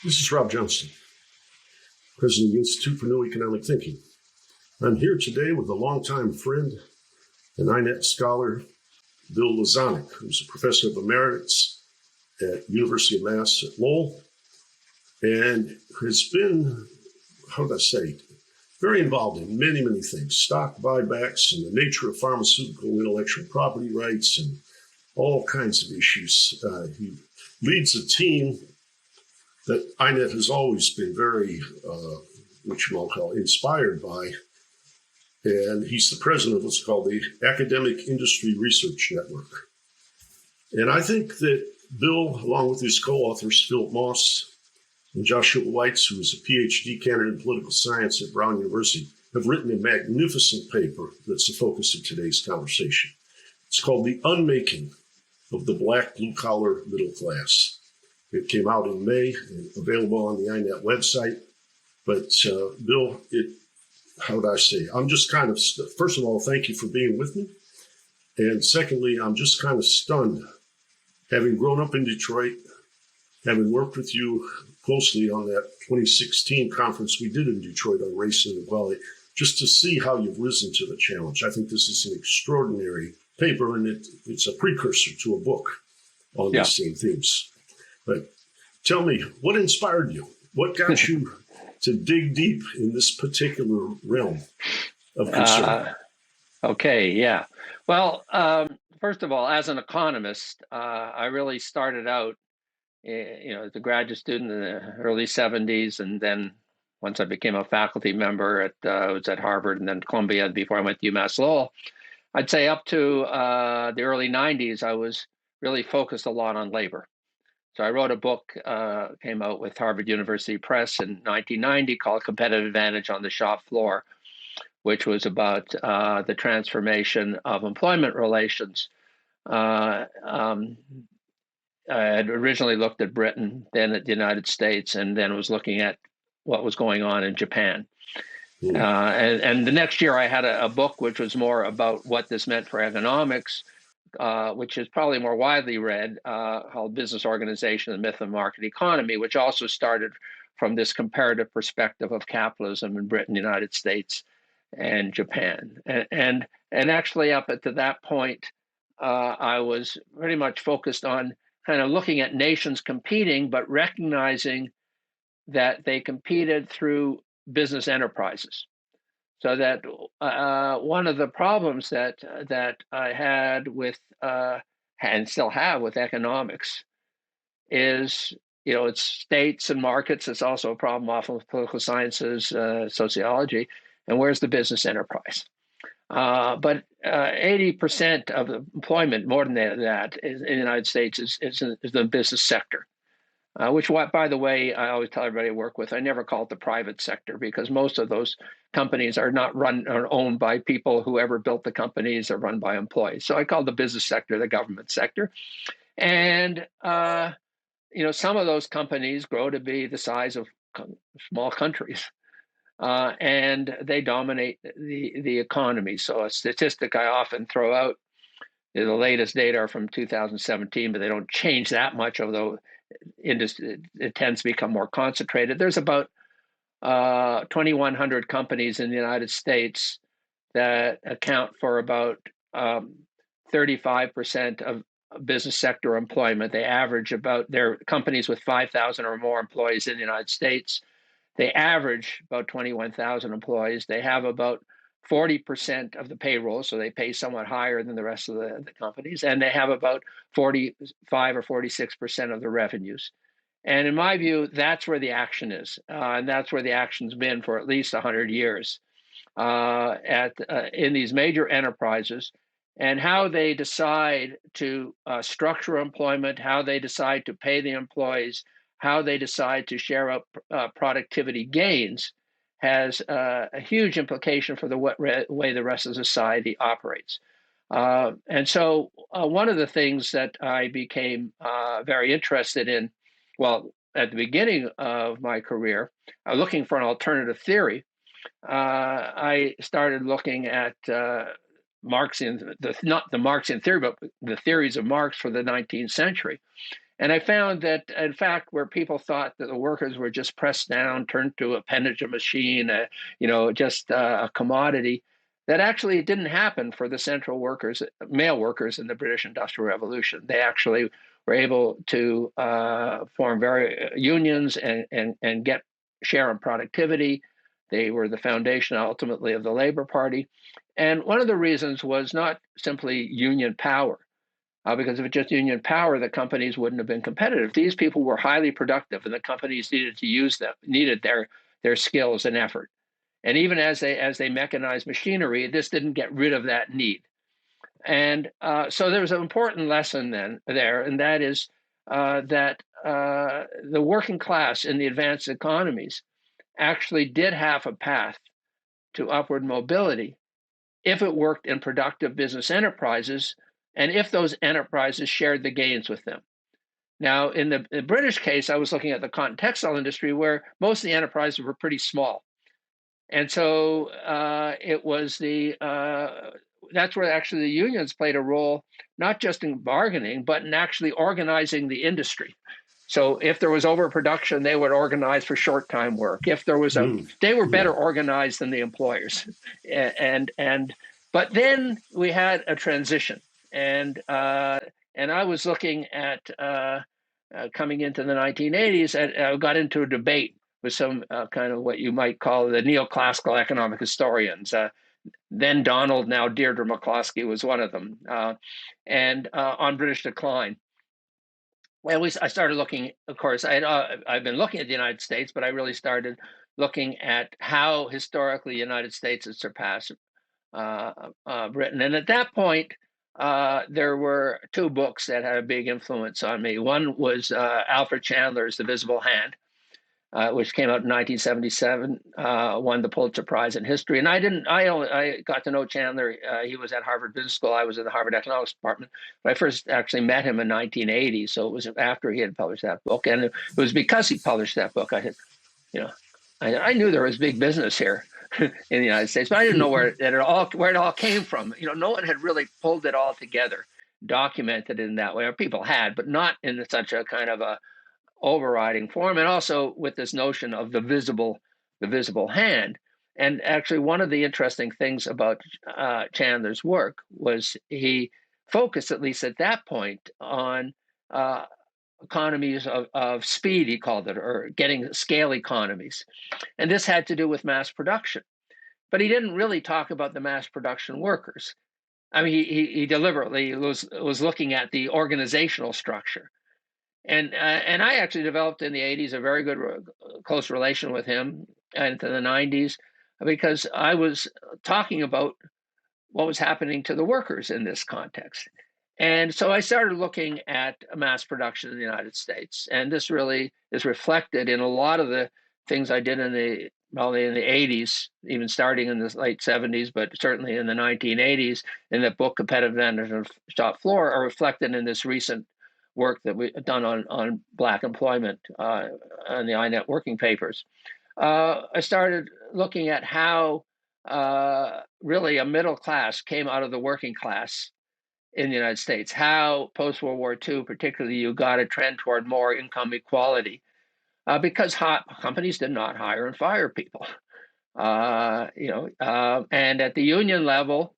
This is Rob Johnston, President of the Institute for New Economic Thinking. I'm here today with a longtime friend and INET scholar, Bill Lazonick, who's a professor of emeritus at University of Mass at Lowell, and has been, very involved in many, many things, stock buybacks and the nature of pharmaceutical intellectual property rights and all kinds of issues. He leads a team that INET has always been very, inspired by. And he's the president of what's called the Academic Industry Research Network. And I think that Bill, along with his co-authors, Philip Moss and Joshua Weitz, who is a PhD candidate in political science at Brown University, have written a magnificent paper that's the focus of today's conversation. It's called The Unmaking of the Black Blue-Collar Middle Class. It came out in May and available on the INET website. But Bill, I'm just kind of, first of all, thank you for being with me. And secondly, I'm just kind of stunned, having grown up in Detroit, having worked with you closely on that 2016 conference we did in Detroit on race and equality, just to see how you've risen to the challenge. I think this is an extraordinary paper, and it's a precursor to a book on these same themes. But tell me, what inspired you? What got you to dig deep in this particular realm of concern? Well, first of all, as an economist, I really started out, as a graduate student in the early 70s, and then once I became a faculty member I was at Harvard and then Columbia before I went to Umass Lowell. I'd say up to the early 90s, I was really focused a lot on labor. So I wrote a book, came out with Harvard University Press in 1990 called Competitive Advantage on the Shop Floor, which was about the transformation of employment relations. I had originally looked at Britain, then at the United States, and then was looking at what was going on in Japan. And the next year I had a book which was more about what this meant for economics, which is probably more widely read, called Business Organization, the Myth of Market Economy, which also started from this comparative perspective of capitalism in Britain, the United States, and Japan. And actually up to that point, I was pretty much focused on kind of looking at nations competing, but recognizing that they competed through business enterprises. So that one of the problems that I had with and still have with economics is, it's states and markets. It's also a problem often with political sciences, sociology, and where's the business enterprise? But 80% of the employment, more than that, in the United States is the business sector. Which, by the way, I always tell everybody I work with, I never call it the private sector, because most of those companies are not run or owned by people who ever built the companies, or run by employees. So I call the business sector the government sector. And, some of those companies grow to be the size of small countries. And they dominate the economy. So a statistic I often throw out, the latest data are from 2017, but they don't change that much, although it tends to become more concentrated. There's about 2,100 companies in the United States that account for about 35% of business sector employment. They average they're companies with 5,000 or more employees in the United States. They average about 21,000 employees. They have about 40% of the payroll, so they pay somewhat higher than the rest of the companies, and they have about 45 or 46% of the revenues. And in my view, that's where the action is, and that's where the action's been for at least 100 years in these major enterprises, and how they decide to structure employment, how they decide to pay the employees, how they decide to share up productivity gains has a huge implication for the way the rest of society operates. And so one of the things that I became very interested in, well, at the beginning of my career, looking for an alternative theory, I started looking at Marxian, not the Marxian theory, but the theories of Marx for the 19th century. And I found that, in fact, where people thought that the workers were just pressed down, turned to appendage of machine, just a commodity, that actually it didn't happen for the central workers, male workers in the British Industrial Revolution. They actually were able to form unions and get share in productivity. They were the foundation ultimately of the Labor Party. And one of the reasons was not simply union power, because if it's just union power, the companies wouldn't have been competitive. These people were highly productive, and the companies needed to use them, needed their skills and effort. And even as they mechanized machinery, this didn't get rid of that need. And so there's an important lesson then there, and that is that the working class in the advanced economies actually did have a path to upward mobility if it worked in productive business enterprises and if those enterprises shared the gains with them. Now, in the British case, I was looking at the cotton textile industry where most of the enterprises were pretty small. And so it was that's where actually the unions played a role, not just in bargaining, but in actually organizing the industry. So if there was overproduction, they would organize for short time work. If there was they were better organized than the employers. But then we had a transition, and I was looking at coming into the 1980s, and I got into a debate with some kind of what you might call the neoclassical economic historians. Then Donald, now Deirdre McCloskey was one of them, and on British decline. Well, I started looking, of course, I've been looking at the United States, but I really started looking at how historically the United States had surpassed Britain. And at that point, there were two books that had a big influence on me. One was Alfred Chandler's The Visible Hand, which came out in 1977, won the Pulitzer Prize in history. And I got to know Chandler. He was at Harvard Business School. I was in the Harvard Economics department. But I first actually met him in 1980. So it was after he had published that book. And it was because he published that book, I knew there was big business here in the United States, but I didn't know where it all came from. No one had really pulled it all together, documented it in that way, or people had, but not in such a kind of a overriding form, and also with this notion of the visible hand. And actually, one of the interesting things about Chandler's work was he focused, at least at that point, on economies of speed, he called it, or getting scale economies. And this had to do with mass production. But he didn't really talk about the mass production workers. I mean, he deliberately was looking at the organizational structure. And I actually developed in the 80s a very good, close relation with him, and into the 90s, because I was talking about what was happening to the workers in this context. And so I started looking at mass production in the United States. And this really is reflected in a lot of the things I did in the 80s, even starting in the late 70s, but certainly in the 1980s, in the book Competitive Advantage of Shop Floor, are reflected in this recent work that we've done on Black employment on the INET working papers. I started looking at how really a middle class came out of the working class in the United States, how post-World War II, particularly, you got a trend toward more income equality because companies did not hire and fire people. And at the union level,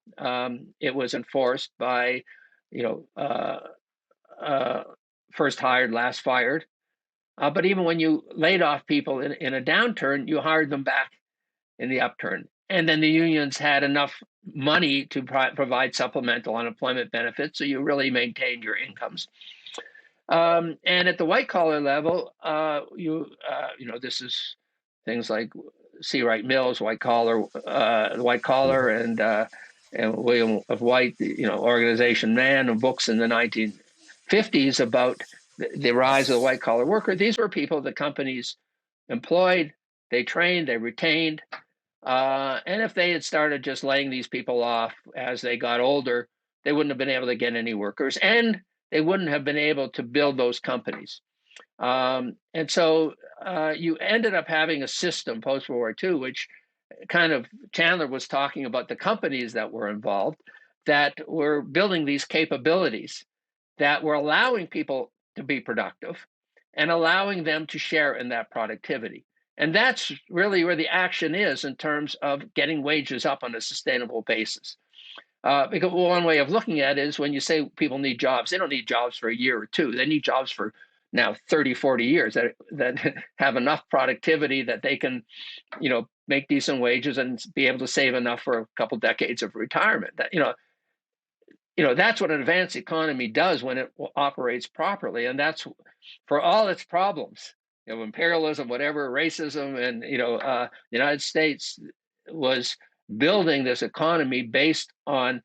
it was enforced by, first hired, last fired. But even when you laid off people in a downturn, you hired them back in the upturn. And then the unions had enough money to provide supplemental unemployment benefits, so you really maintained your incomes. And at the white collar level, this is things like C. Wright Mills, white collar, and William of White, Organization Man, and books in the 1950s about the rise of the white collar worker. These were people the companies employed, they trained, they retained. And if they had started just laying these people off as they got older, they wouldn't have been able to get any workers, and they wouldn't have been able to build those companies. And so you ended up having a system post-World War II, which kind of Chandler was talking about the companies that were involved that were building these capabilities that were allowing people to be productive and allowing them to share in that productivity. And that's really where the action is in terms of getting wages up on a sustainable basis. Because one way of looking at it is when you say people need jobs, they don't need jobs for a year or two. They need jobs for now 30, 40 years that have enough productivity that they can, make decent wages and be able to save enough for a couple decades of retirement. That's what an advanced economy does when it operates properly. And that's for all its problems, imperialism, whatever, racism, and, the United States was building this economy based on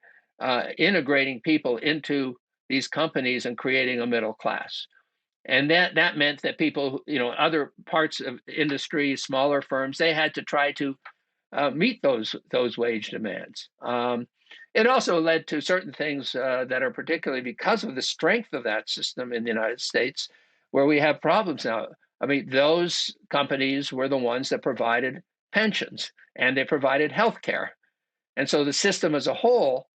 integrating people into these companies and creating a middle class. And that meant that people, other parts of industry, smaller firms, they had to try to meet those wage demands. It also led to certain things that are particularly because of the strength of that system in the United States, where we have problems now. I mean, those companies were the ones that provided pensions and they provided health care. And so the system as a whole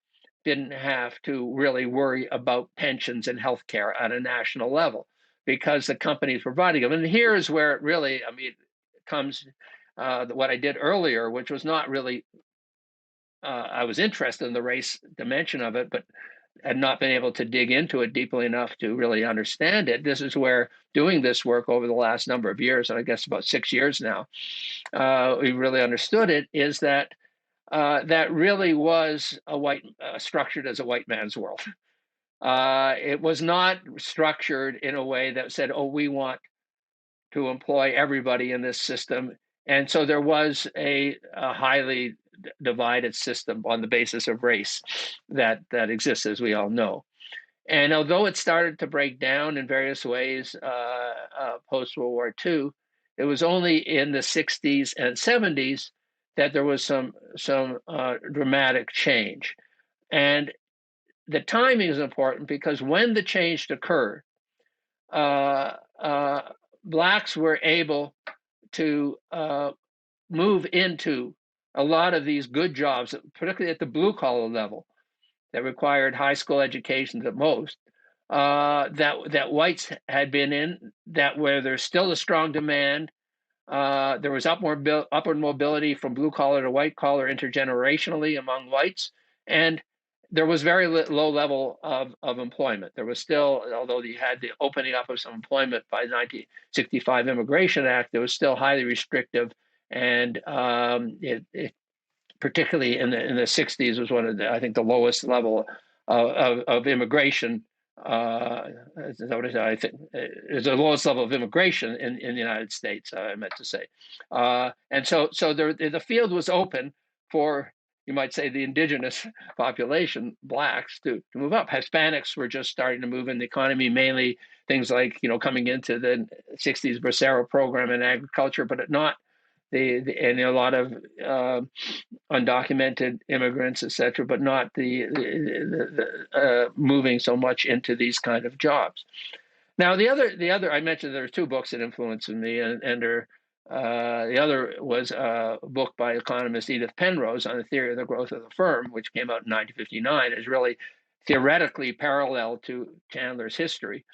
didn't have to really worry about pensions and health care at a national level because the companies providing them. And here's where it really, comes what I did earlier, which was not really, I was interested in the race dimension of it, but had not been able to dig into it deeply enough to really understand it. This is where doing this work over the last number of years, and I guess about 6 years now, we really understood it, is that that really was structured as a white man's world. It was not structured in a way that said, oh, we want to employ everybody in this system. And so there was a highly divided system on the basis of race that exists, as we all know. And although it started to break down in various ways post-World War II, it was only in the 60s and 70s that there was some dramatic change. And the timing is important because when the change occurred, Blacks were able to move into a lot of these good jobs, particularly at the blue collar level, that required high school educations at most, that whites had been in, that where there's still a strong demand. There was upward mobility from blue collar to white collar intergenerationally among whites, and there was very low level of employment. There was still, although you had the opening up of some employment by the 1965 Immigration Act, it was still highly restrictive, and it particularly in the 60s was one of the, I think, the lowest level of immigration. I think is the lowest level of immigration in the United States. I meant to say, and so the field was open for, you might say, the indigenous population, Blacks, to move up. Hispanics were just starting to move in the economy, mainly things like coming into the 60s Bracero program in agriculture, but not and a lot of undocumented immigrants, etc., but not the moving so much into these kind of jobs. Now, the other I mentioned there are two books that influenced me, and the other was a book by economist Edith Penrose on the theory of the growth of the firm, which came out in 1959. Is really theoretically parallel to Chandler's history,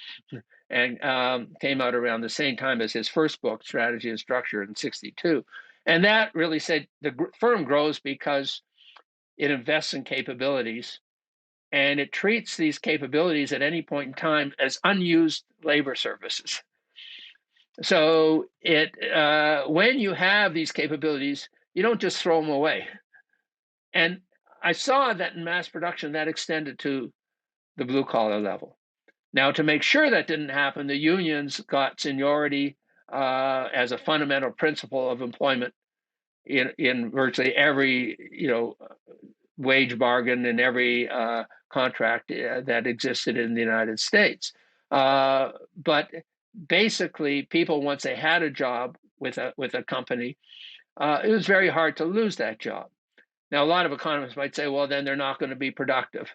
and came out around the same time as his first book, Strategy and Structure, in 1962. And that really said the firm grows because it invests in capabilities, and it treats these capabilities at any point in time as unused labor services. So when you have these capabilities, you don't just throw them away. And I saw that in mass production that extended to the blue collar level. Now, to make sure that didn't happen, the unions got seniority as a fundamental principle of employment in virtually every wage bargain and every contract that existed in the United States. But basically, people, once they had a job with a company, it was very hard to lose that job. Now, a lot of economists might say, well, then they're not going to be productive,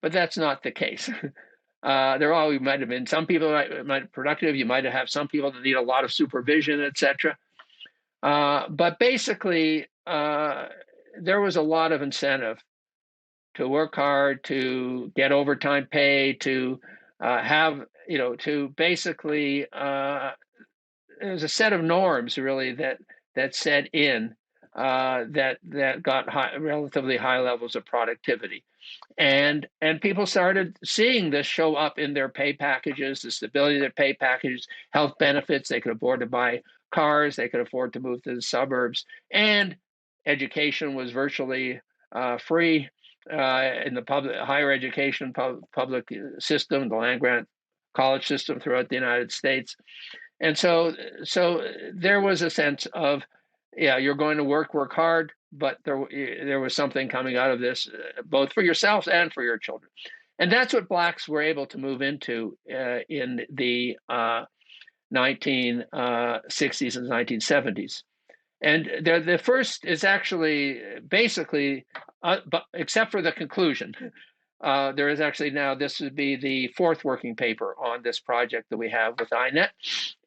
but that's not the case. There always might have been some people might be productive. You might have some people that need a lot of supervision, etc. But basically, there was a lot of incentive to work hard, to get overtime pay, to have, to basically, there's a set of norms really that set in that got relatively high levels of productivity. And people started seeing this show up in their pay packages, the stability of their pay packages, health benefits. They could afford to buy cars, they could afford to move to the suburbs, and education was virtually free in the public higher education public system, the land grant college system throughout the United States. And so there was a sense of, yeah, you're going to work hard, but there was something coming out of this, both for yourselves and for your children. And that's what blacks were able to move into in the 1960s and 1970s. And the first is actually basically, but except for the conclusion, there is actually now, this would be the fourth working paper on this project that we have with INET.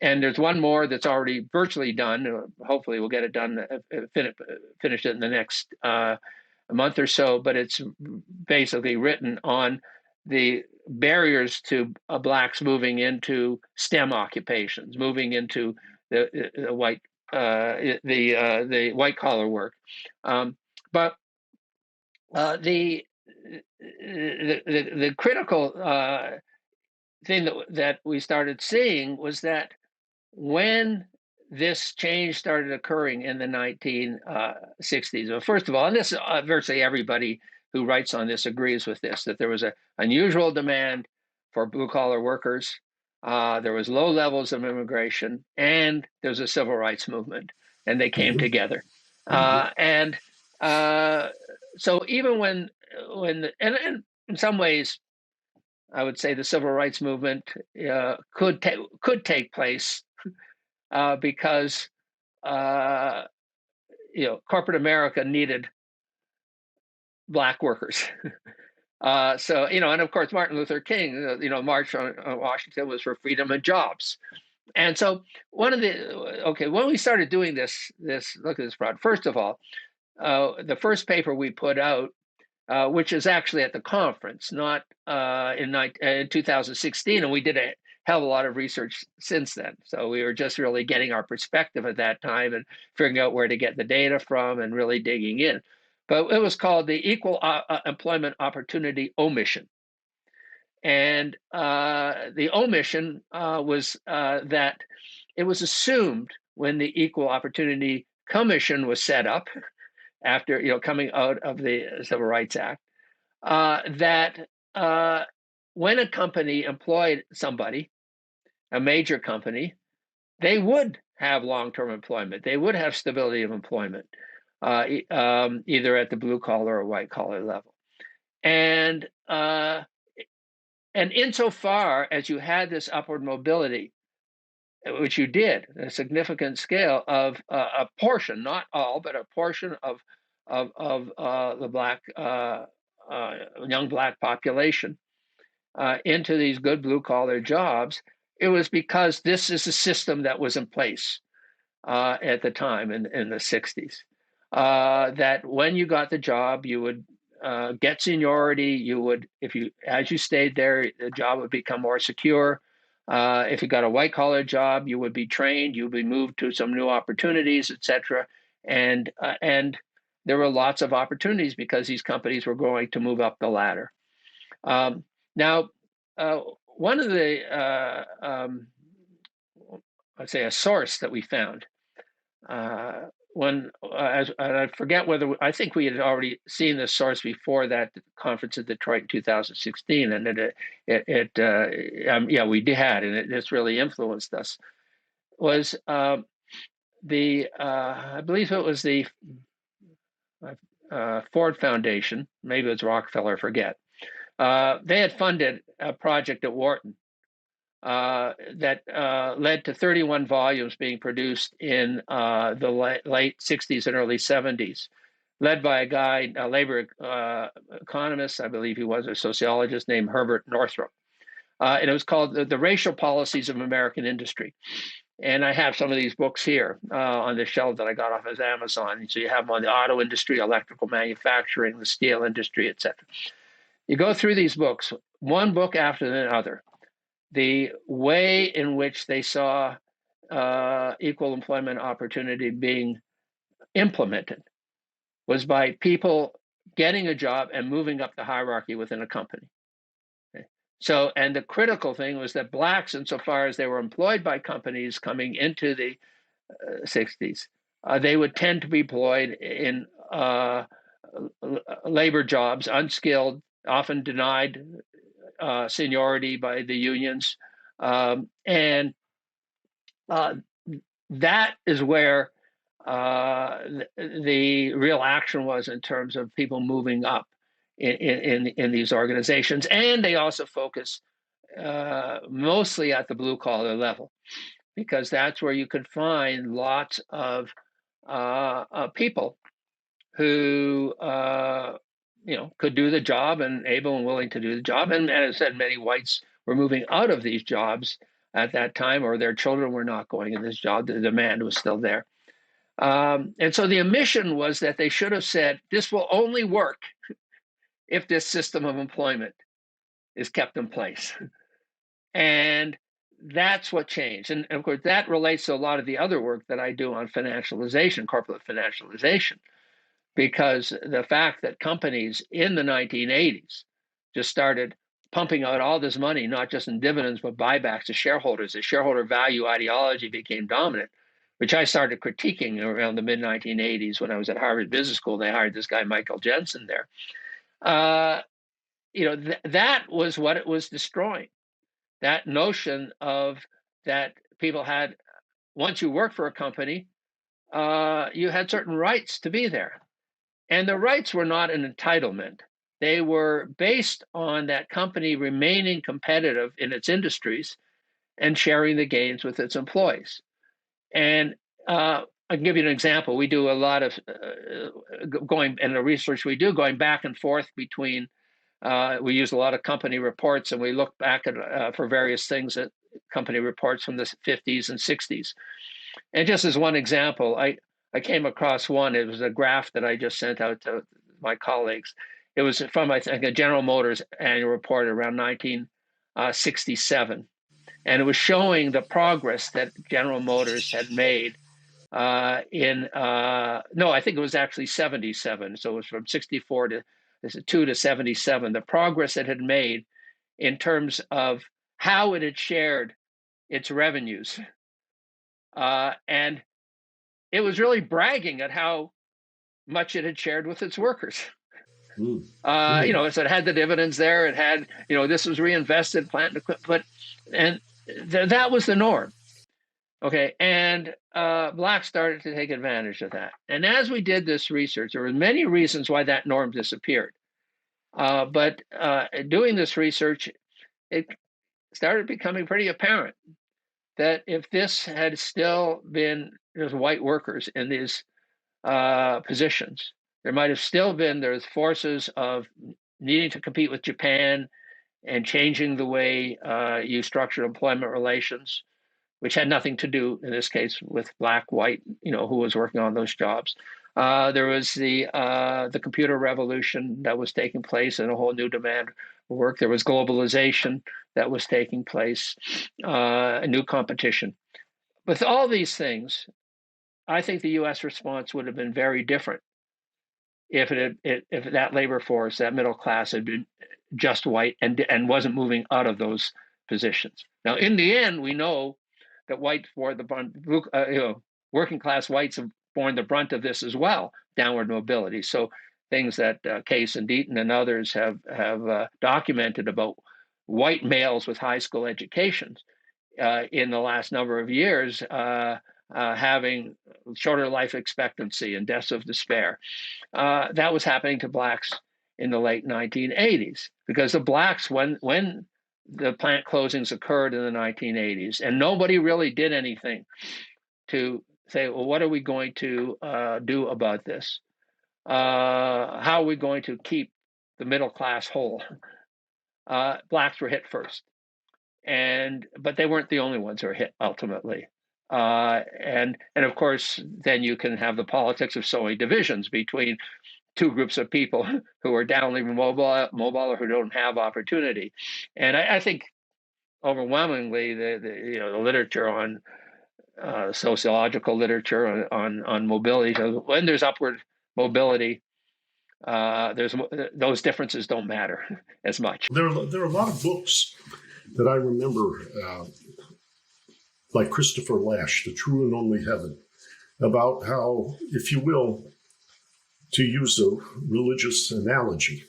And there's one more that's already virtually done. Hopefully we'll get it done, finish it in the next month or so, but it's basically written on the barriers to blacks moving into STEM occupations, moving into the white collar work. But the critical thing that we started seeing was that when this change started occurring in the 1960s, well, first of all, and this virtually everybody who writes on this agrees with this, that there was an unusual demand for blue collar workers. There was low levels of immigration, and there was a civil rights movement, and they came together. And so even when and in some ways, I would say the civil rights movement could take place because corporate America needed black workers. So and of course Martin Luther King, March on Washington was for freedom and jobs. And so when we started doing this look at this project, first of all, the first paper we put out, which is actually at the conference, not in 2016, and we did a hell of a lot of research since then. So we were just really getting our perspective at that time and figuring out where to get the data from and really digging in. But it was called the Equal Employment Opportunity Omission. And the omission was that it was assumed when the Equal Opportunity Commission was set up after coming out of the Civil Rights Act, that when a company employed somebody, a major company, they would have long-term employment. They would have stability of employment, either at the blue collar or white collar level. And insofar as you had this upward mobility, which you did, a significant scale of a portion, not all, but a portion of the black young black population into these good blue collar jobs, it was because this is a system that was in place at the time in the 60s. That when you got the job, you would get seniority. You would, as you stayed there, the job would become more secure. If you got a white collar job, you would be trained. You would be moved to some new opportunities, etc. And there were lots of opportunities because these companies were going to move up the ladder. Now, one of the, I'd say, a source that we found I forget whether I think we had already seen this source before that conference in Detroit in 2016, and we had, and it's really influenced us. Was I believe it was the Ford Foundation, maybe it was Rockefeller, I forget. They had funded a project at Wharton that led to 31 volumes being produced in the late 60s and early 70s, led by a guy, a labor economist, I believe he was, a sociologist named Herbert Northrop. And it was called The Racial Policies of American Industry. And I have some of these books here on the shelf that I got off of Amazon. So you have them on the auto industry, electrical manufacturing, the steel industry, etc. You go through these books, one book after another, the way in which they saw equal employment opportunity being implemented was by people getting a job and moving up the hierarchy within a company. Okay. So, and the critical thing was that blacks, insofar as they were employed by companies coming into the 60s, they would tend to be employed in labor jobs, unskilled, often denied seniority by the unions. And that is where the real action was in terms of people moving up in these organizations. And they also focus mostly at the blue collar level, because that's where you could find lots of people who could do the job and able and willing to do the job. And as I said, many whites were moving out of these jobs at that time, or their children were not going in this job. The demand was still there. And so the omission was that they should have said, this will only work if this system of employment is kept in place. And that's what changed. And of course, that relates to a lot of the other work that I do on financialization, corporate financialization, because the fact that companies in the 1980s just started pumping out all this money, not just in dividends, but buybacks to shareholders. The shareholder value ideology became dominant, which I started critiquing around the mid 1980s when I was at Harvard Business School. They hired this guy, Michael Jensen, there. That was what it was destroying. That notion of that people had, once you worked for a company, you had certain rights to be there. And the rights were not an entitlement. They were based on that company remaining competitive in its industries and sharing the gains with its employees. And I'll give you an example. We do a lot of going in the research we do, going back and forth between, we use a lot of company reports, and we look back at for various things at company reports from the 50s and 60s. And just as one example, I came across one. It was a graph that I just sent out to my colleagues. It was from, I think, a General Motors annual report around 1967. And it was showing the progress that General Motors had made I think it was actually 77. So it was from 64 to 2 to 77, the progress it had made in terms of how it had shared its revenues. And it was really bragging at how much it had shared with its workers. So it had the dividends there. It had, this was reinvested, plant and equipment, and that was the norm. Okay, and blacks started to take advantage of that. And as we did this research, there were many reasons why that norm disappeared. But doing this research, it started becoming pretty apparent that if this had still been just white workers in these positions, there might have still been, there's forces of needing to compete with Japan and changing the way you structure employment relations, which had nothing to do, in this case, with black, white, who was working on those jobs. There was the computer revolution that was taking place and a whole new demand for work. There was globalization that was taking place, a new competition. With all these things, I think the U.S. response would have been very different if that labor force, that middle class, had been just white and wasn't moving out of those positions. Now, in the end, we know that whites bore the brunt, working class whites have borne the brunt of this as well, downward mobility. So things that Case and Deaton and others have documented about white males with high school educations in the last number of years having shorter life expectancy and deaths of despair. That was happening to blacks in the late 1980s, because the blacks, when the plant closings occurred in the 1980s, and nobody really did anything to say, well, what are we going to do about this? How are we going to keep the middle class whole? Blacks were hit first, but they weren't the only ones who were hit ultimately. And of course, then you can have the politics of sowing divisions between two groups of people who are downwardly mobile or who don't have opportunity. And I think overwhelmingly the literature on sociological literature on mobility. So when there's upward mobility, there's those differences don't matter as much. There are a lot of books that I remember, like Christopher Lasch, The True and Only Heaven, about how, if you will, to use a religious analogy,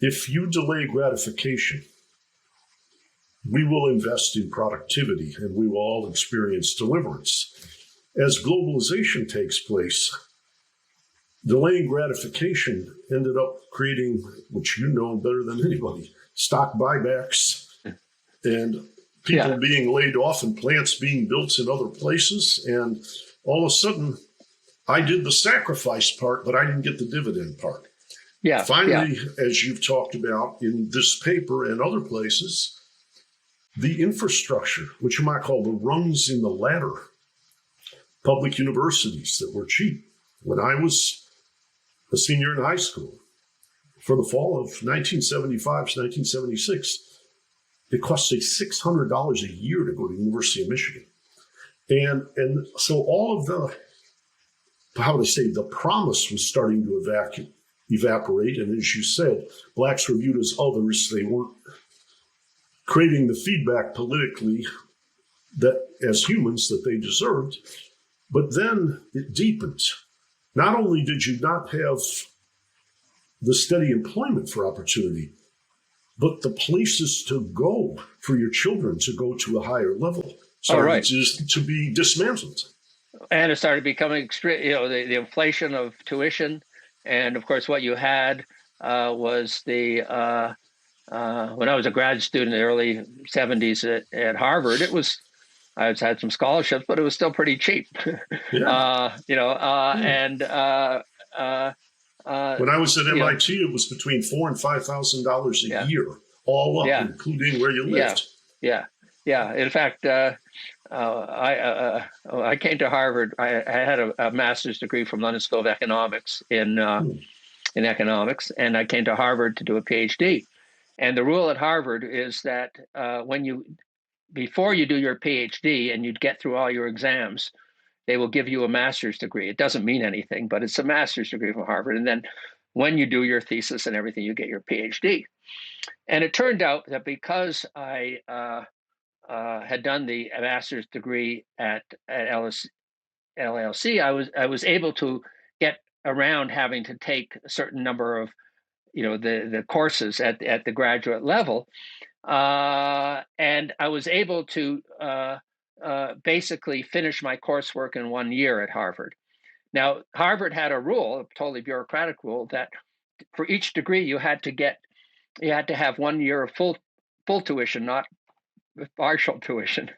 if you delay gratification, we will invest in productivity and we will all experience deliverance. As globalization takes place, delaying gratification ended up creating, which you know better than anybody, stock buybacks and people being laid off and plants being built in other places. And all of a sudden, I did the sacrifice part, but I didn't get the dividend part. Finally, as you've talked about in this paper and other places, the infrastructure, which you might call the rungs in the ladder, public universities that were cheap. When I was a senior in high school, for the fall of 1975 to 1976, it cost $600 a year to go to the University of Michigan. And so all of the, how they say, the promise was starting to evaporate. And as you said, blacks were viewed as others. They weren't creating the feedback politically that as humans that they deserved. But then it deepened. Not only did you not have the steady employment for opportunity, but the places to go for your children to go to a higher level started to be dismantled. And it started becoming extreme, the inflation of tuition. And of course, what you had was when I was a grad student in the early 70s at Harvard, I had some scholarships, but it was still pretty cheap. When I was at MIT, it was between $4,000 and $5,000 a year, all up, including where you lived. In fact, I came to Harvard. I had a master's degree from London School of Economics in economics, and I came to Harvard to do a PhD. And the rule at Harvard is that before you do your PhD and you'd get through all your exams, they will give you a master's degree. It doesn't mean anything, but it's a master's degree from Harvard. And then when you do your thesis and everything, you get your PhD. And it turned out that because I had done the master's degree at LLC, I was able to get around having to take a certain number of the courses at the graduate level. And I was able to basically finish my coursework in 1 year at Harvard. Now, Harvard had a rule, a totally bureaucratic rule, that for each degree you had to have 1 year of full tuition, not partial tuition.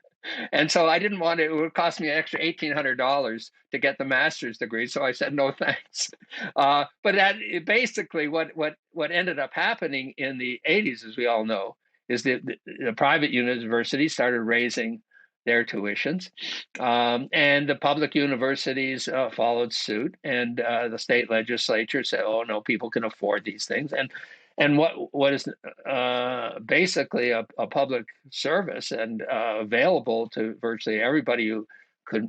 And so I didn't want it. It would cost me an extra $1,800 to get the master's degree. So I said, no, thanks. But that basically what ended up happening in the 80s, as we all know, is that the private universities started raising their tuitions, and the public universities followed suit, and the state legislature said, oh, no, people can afford these things. And what is basically a public service and available to virtually everybody who could,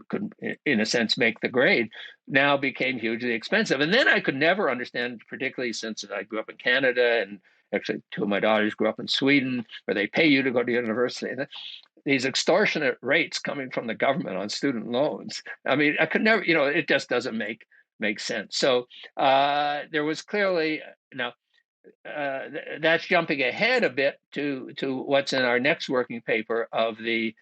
in a sense, make the grade, now became hugely expensive. And then I could never understand, particularly since I grew up in Canada, and actually two of my daughters grew up in Sweden, where they pay you to go to university. These extortionate rates coming from the government on student loans. I mean, I could never, it just doesn't make sense. So there was clearly now. That's jumping ahead a bit to what's in our next working paper of the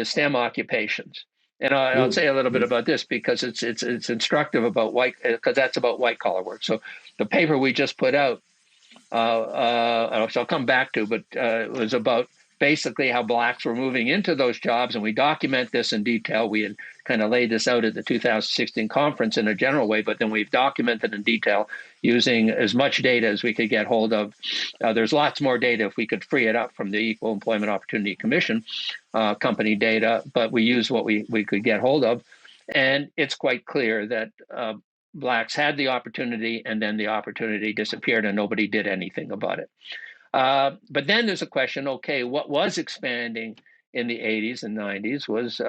STEM occupations, and I'll say a little bit about this because it's instructive about because that's about white collar work. So the paper we just put out, which I'll come back to, but it was about basically how blacks were moving into those jobs, and we document this in detail. We had kind of laid this out at the 2016 conference in a general way, but then we've documented in detail using as much data as we could get hold of. There's lots more data if we could free it up from the Equal Employment Opportunity Commission company data, but we used what we could get hold of. And it's quite clear that blacks had the opportunity, and then the opportunity disappeared and nobody did anything about it. But then there's a question, okay, what was expanding in the 80s and 90s was,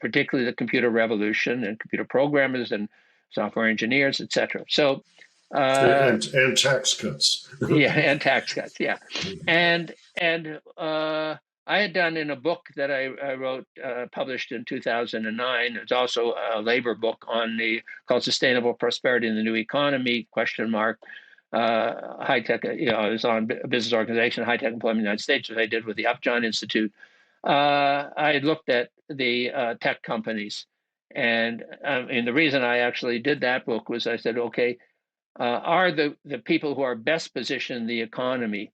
particularly the computer revolution and computer programmers and software engineers, et cetera. So, and tax cuts. yeah, and tax cuts, yeah. And I had done in a book that I wrote, published in 2009. It's also a labor book called Sustainable Prosperity in the New Economy, question mark. High tech, it was on a business organization, high tech employment in the United States, which I did with the Upjohn Institute. I had looked at the tech companies. And the reason I actually did that book was I said, okay, are the people who are best positioned in the economy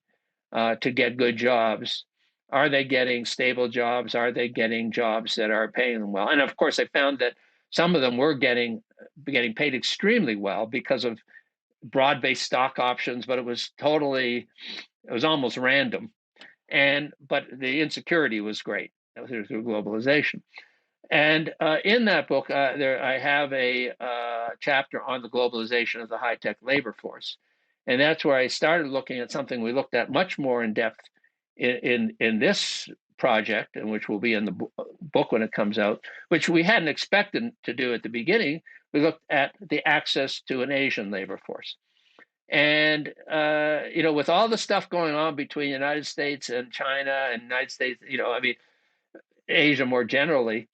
to get good jobs, are they getting stable jobs? Are they getting jobs that are paying them well? And of course, I found that some of them were getting paid extremely well because of broad-based stock options, but it was almost random. But the insecurity was great through globalization. And in that book, I have a chapter on the globalization of the high-tech labor force. And that's where I started looking at something we looked at much more in depth in this project, and which will be in the book when it comes out, which we hadn't expected to do at the beginning. We looked at the access to an Asian labor force. And, with all the stuff going on between the United States and China and United States, Asia more generally,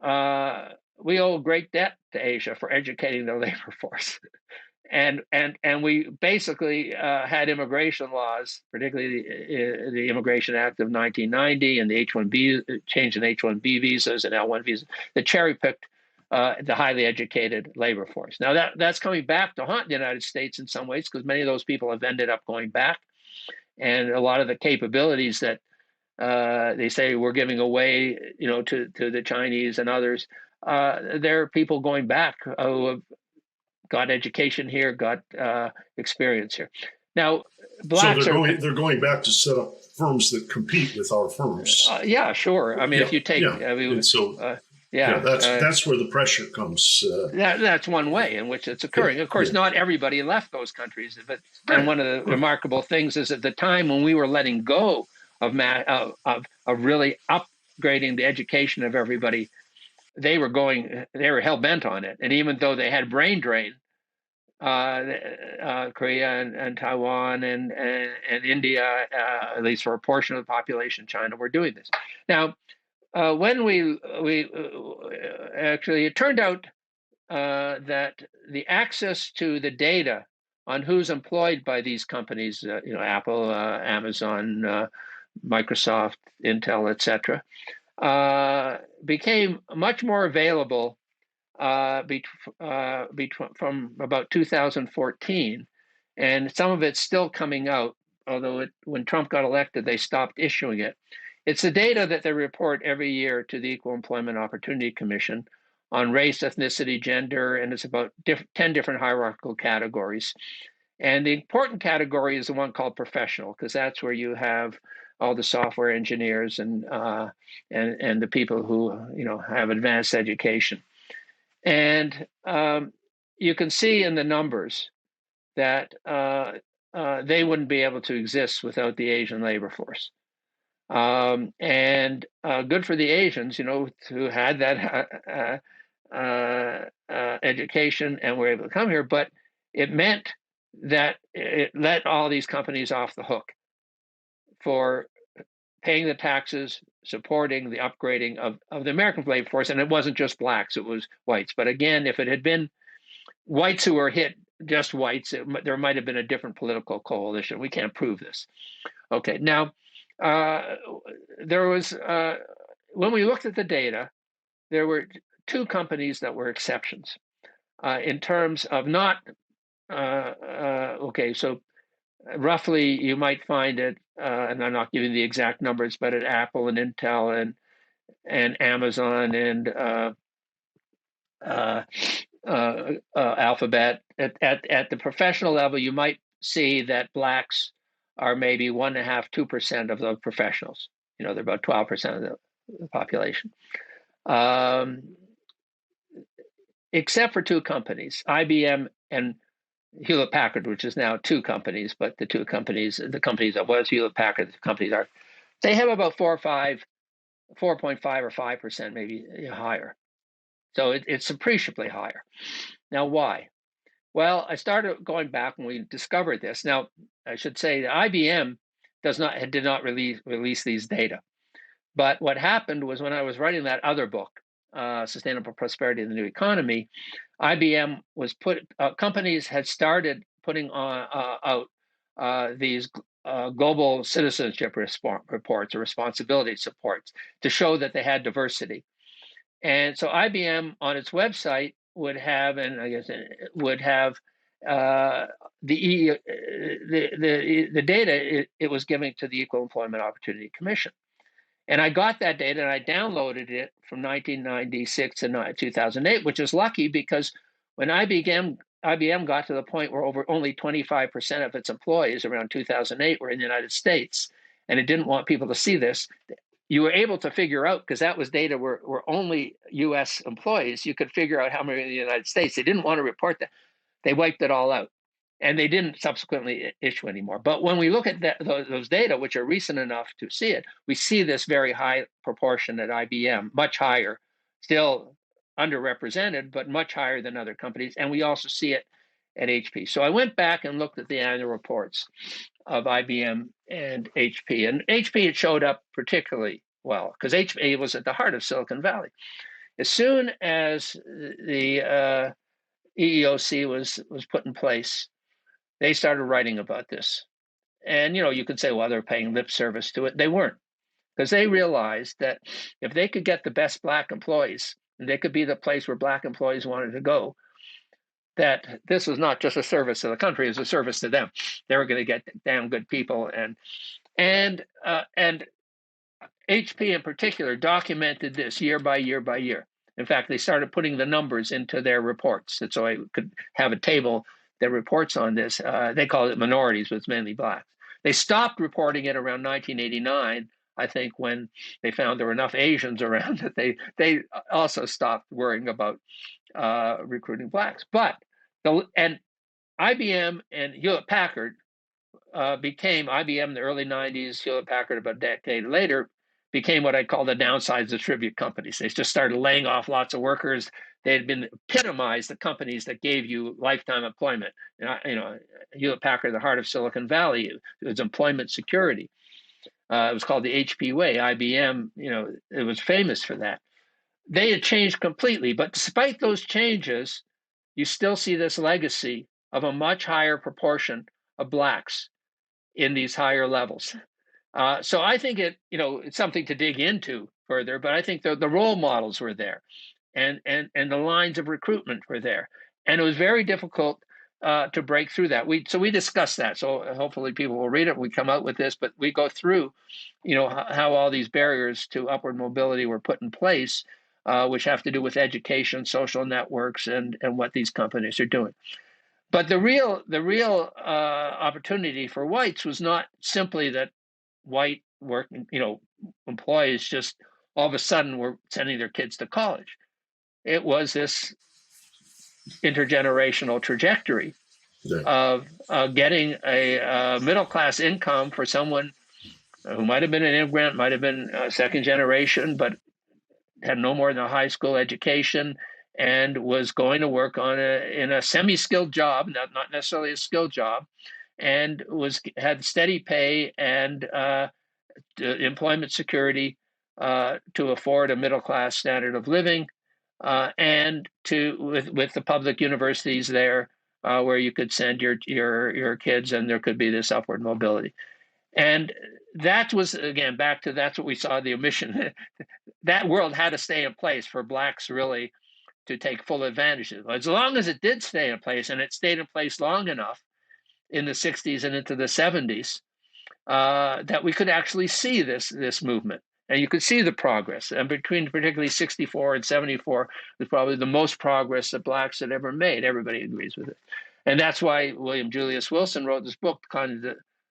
we owe great debt to Asia for educating their labor force. And we basically had immigration laws, particularly the Immigration Act of 1990 and the H-1B change in H-1B visas and L-1 visas that cherry-picked the highly educated labor force. Now that's coming back to haunt the United States in some ways, because many of those people have ended up going back, and a lot of the capabilities that they say we're giving away, to the Chinese and others, there are people going back who have got education here, got experience here. Now, blacks they're going back to set up firms that compete with our firms. Yeah, sure. I mean, if you take, that's where the pressure comes. That's one way in which it's occurring. Of course, not everybody left those countries, but and one of the remarkable things is at the time when we were letting go of really upgrading the education of everybody, they were hell bent on it. And even though they had brain drain, Korea and Taiwan and India, at least for a portion of the population, China, were doing this. Now, when we actually, it turned out that the access to the data on who's employed by these companies, Apple, Amazon, Microsoft, Intel, etc., became much more available from about 2014, and some of it's still coming out, although when Trump got elected, they stopped issuing it. It's the data that they report every year to the Equal Employment Opportunity Commission on race, ethnicity, gender, and it's about 10 different hierarchical categories. And the important category is the one called professional, because that's where you have all the software engineers and the people who have advanced education. And you can see in the numbers that they wouldn't be able to exist without the Asian labor force. And good for the Asians, who had that education and were able to come here. But it meant that it let all these companies off the hook for paying the taxes, supporting the upgrading of the American labor force. And it wasn't just blacks, it was whites. But again, if it had been whites who were hit, just whites, there might have been a different political coalition. We can't prove this. Okay, now, there was, when we looked at the data, there were two companies that were exceptions in terms of not, so roughly you might find it, and I'm not giving the exact numbers, but at Apple and Intel and Amazon and Alphabet, at the professional level, you might see that blacks are maybe 1.5%, 2% of the professionals. They're about 12% of the population. Except for two companies, IBM and Hewlett Packard, which is now two companies, but the companies that was Hewlett Packard, the companies are, they have about 4.5 or 5%, maybe higher. So it's appreciably higher. Now, why? Well, I started going back when we discovered this. Now, I should say that IBM did not release these data. But what happened was when I was writing that other book, Sustainable Prosperity in the New Economy, IBM was companies had started putting out these global citizenship reports or responsibility reports to show that they had diversity. And so IBM on its website would have, and I guess it would have the data it was giving to the Equal Employment Opportunity Commission. And I got that data and I downloaded it from 1996 to 2008, which is lucky because when IBM got to the point where only 25% of its employees around 2008 were in the United States, and it didn't want people to see this, you were able to figure out, because that was data were only US employees, you could figure out how many in the United States. They didn't want to report that. They wiped it all out. And they didn't subsequently issue anymore. But when we look at those data, which are recent enough to see it, we see this very high proportion at IBM, much higher, still underrepresented, but much higher than other companies. And we also see it at HP. So I went back and looked at the annual reports of IBM and HP. And HP, it showed up particularly well, because HP was at the heart of Silicon Valley. As soon as the EEOC was put in place, they started writing about this. And, you could say, well, they're paying lip service to it. They weren't, because they realized that if they could get the best Black employees, and they could be the place where Black employees wanted to go, that this was not just a service to the country, it was a service to them. They were going to get damn good people. And HP in particular documented this year by year by year. In fact, they started putting the numbers into their reports. And so I could have a table that reports on this. They call it minorities, but it's mainly Blacks. They stopped reporting it around 1989, I think, when they found there were enough Asians around that they also stopped worrying about recruiting Blacks. And IBM and Hewlett Packard became IBM in the early 90s, Hewlett Packard about a decade later, became what I call the downside distribute companies. They just started laying off lots of workers. They had been epitomized the companies that gave you lifetime employment. Hewlett Packard, the heart of Silicon Valley, it was employment security. It was called the HP way. IBM, it was famous for that. They had changed completely, but despite those changes, you still see this legacy of a much higher proportion of Blacks in these higher levels. So I think it's something to dig into further, but I think the role models were there, and the lines of recruitment were there, and it was very difficult to break through that. So we discussed that. So hopefully people will read it. We come out with this, but we go through, how all these barriers to upward mobility were put in place, which have to do with education, social networks, and what these companies are doing. But the real opportunity for whites was not simply that white working, employees just all of a sudden were sending their kids to college. It was this intergenerational trajectory of getting a middle class income for someone who might have been an immigrant, might have been second generation, but had no more than a high school education, and was going to work in a semi-skilled job, not necessarily a skilled job, and had steady pay and employment security to afford a middle class standard of living, and with the public universities there, where you could send your kids, and there could be this upward mobility. And that was, again, that's what we saw, the omission. That world had to stay in place for Blacks really to take full advantage of it. As long as it did stay in place, and it stayed in place long enough in the 60s and into the 70s, that we could actually see this movement. And you could see the progress. And between particularly 64 and 74 was probably the most progress that Blacks had ever made. Everybody agrees with it. And that's why William Julius Wilson wrote this book,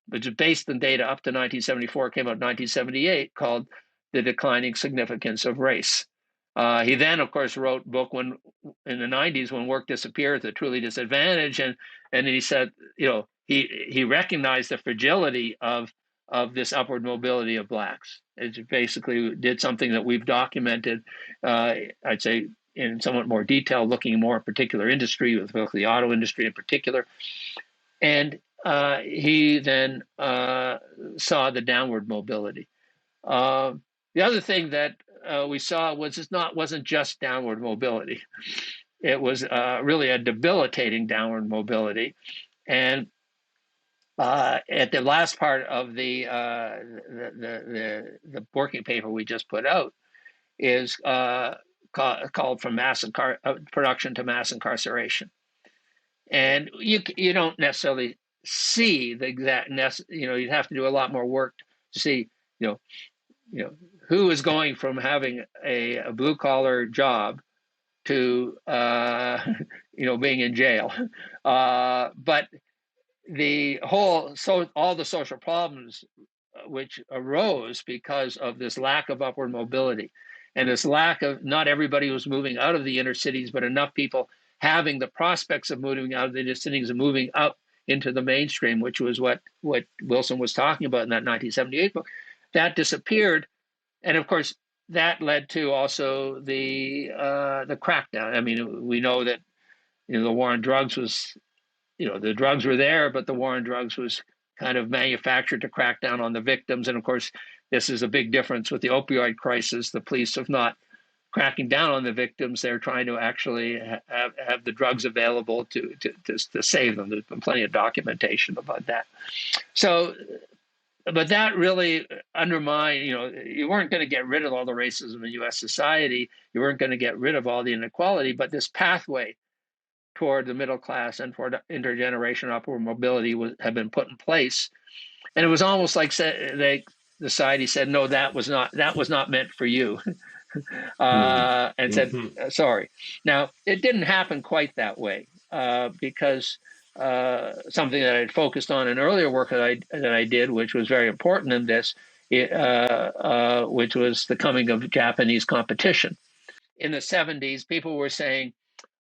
which is based on data up to 1974, came out in 1978, called The Declining Significance of Race. He then, of course, wrote a book when in the 90s when work disappears, the truly disadvantaged, and he said, he recognized the fragility of this upward mobility of blacks. It basically did something that we've documented, I'd say, in somewhat more detail, looking more at particular industry, with the auto industry in particular. And he then saw the downward mobility. The other thing that we saw wasn't just downward mobility. It was really a debilitating downward mobility. And at the last part of the working paper we just put out is called From Production to Mass Incarceration. And you don't necessarily see the exact, you'd have to do a lot more work to see, who is going from having a blue collar job to being in jail. But all the social problems which arose because of this lack of upward mobility, and this lack of, not everybody was moving out of the inner cities, but enough people having the prospects of moving out of the inner cities and moving up into the mainstream, which was what Wilson was talking about in that 1978 book, that disappeared. And of course, that led to also the crackdown. I mean, we know that the war on drugs was, the drugs were there, but the war on drugs was kind of manufactured to crack down on the victims. And of course, this is a big difference with the opioid crisis. The police have not cracking down on the victims. They're trying to actually have the drugs available to save them. There's been plenty of documentation about that. So, but that really undermined, you weren't going to get rid of all the racism in U.S. society. You weren't going to get rid of all the inequality, but this pathway toward the middle class and toward intergenerational upward mobility had been put in place. And it was almost like society said, no, that was not meant for you. And said, sorry. Now, it didn't happen quite that way because something that I'd focused on in earlier work that I did, which was very important in this, which was the coming of Japanese competition. In the 70s, people were saying,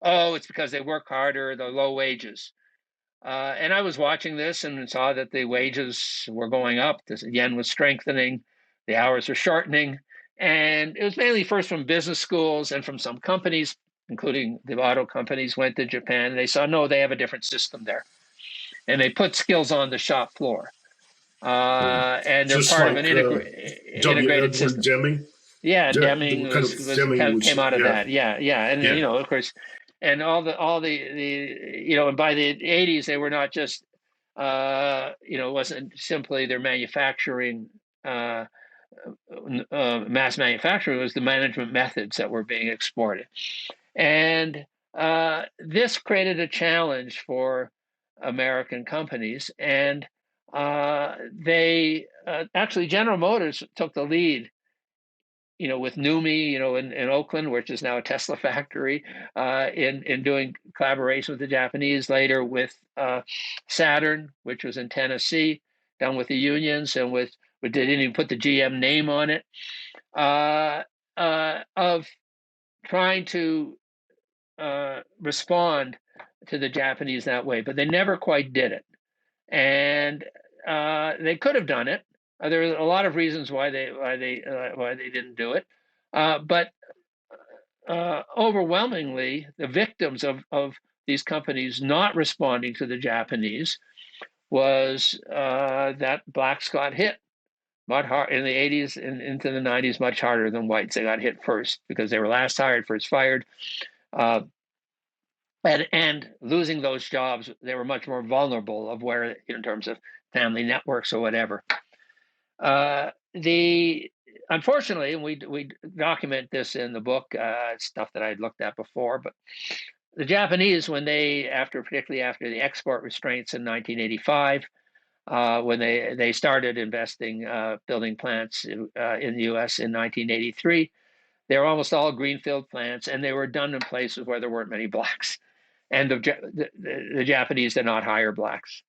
oh, it's because they work harder, the low wages. And I was watching this and saw that the wages were going up. The yen was strengthening, the hours were shortening. And it was mainly first from business schools and from some companies, including the auto companies, went to Japan. And they saw, no, they have a different system there. And they put skills on the shop floor. And they're just part like of an integrated system. Deming. Yeah, Deming came out of that. Yeah. And of course, and all the and by the 80s they were not just it wasn't simply their manufacturing mass manufacturing, it was the management methods that were being exported. And this created a challenge for American companies, and they actually General Motors took the lead with NUMMI, in Oakland, which is now a Tesla factory, in doing collaboration with the Japanese, later with Saturn, which was in Tennessee, done with the unions, and they didn't even put the GM name on it, of trying to respond to the Japanese that way, but they never quite did it. And they could have done it. There are a lot of reasons why they didn't do it, but overwhelmingly, the victims of these companies not responding to the Japanese was that blacks got hit much hard in the 80s and into the 90s, much harder than whites. They got hit first because they were last hired, first fired. And losing those jobs, they were much more vulnerable of where, in terms of family networks or whatever. Unfortunately, and we document this in the book, stuff that I'd looked at before, but the Japanese, when particularly after the export restraints in 1985, when they started investing, building plants in the U.S. in 1983, they were almost all greenfield plants, and they were done in places where there weren't many blacks. And the Japanese did not hire blacks.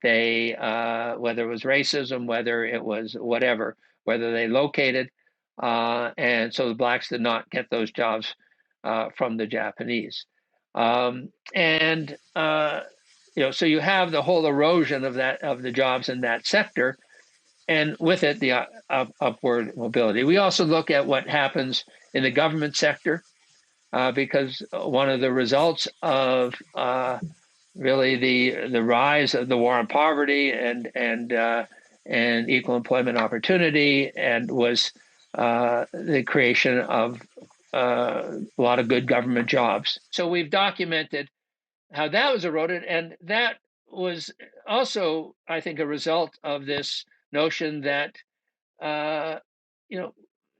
They, whether it was racism, whether it was whatever, whether they located and so the blacks did not get those jobs from the Japanese. And so you have the whole erosion of the jobs in that sector, and with it the upward mobility. We also look at what happens in the government sector, because one of the results of really the rise of the war on poverty and equal employment opportunity, and was the creation of a lot of good government jobs. So we've documented how that was eroded, and that was also, I think, a result of this notion that uh, you know,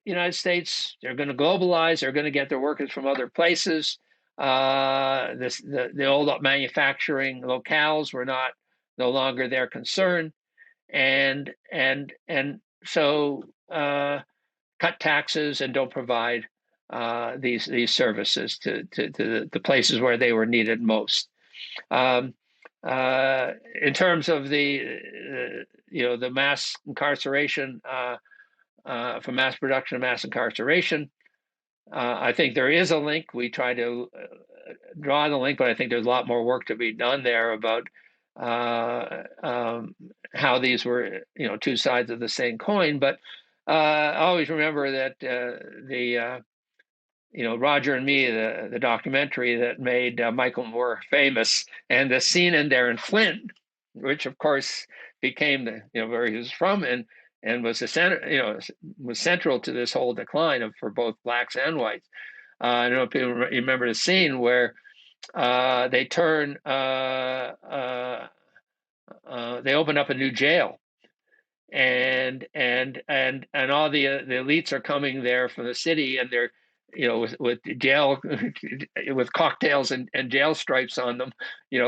United States, they're going to globalize, they're going to get their workers from other places. The old manufacturing locales were no longer their concern, and so cut taxes and don't provide these services to the places where they were needed most. Um, in terms of the mass incarceration, for mass production and mass incarceration, I think there is a link. We try to draw the link, but I think there's a lot more work to be done there about how these were, two sides of the same coin. But I always remember that Roger and Me, the documentary that made Michael Moore famous, and the scene in there in Flint, which of course became where he was from, and was the center, was central to this whole decline for both blacks and whites. I don't know if you remember the scene where they open up a new jail, and all the elites are coming there from the city, and they're with jail with cocktails and jail stripes on them,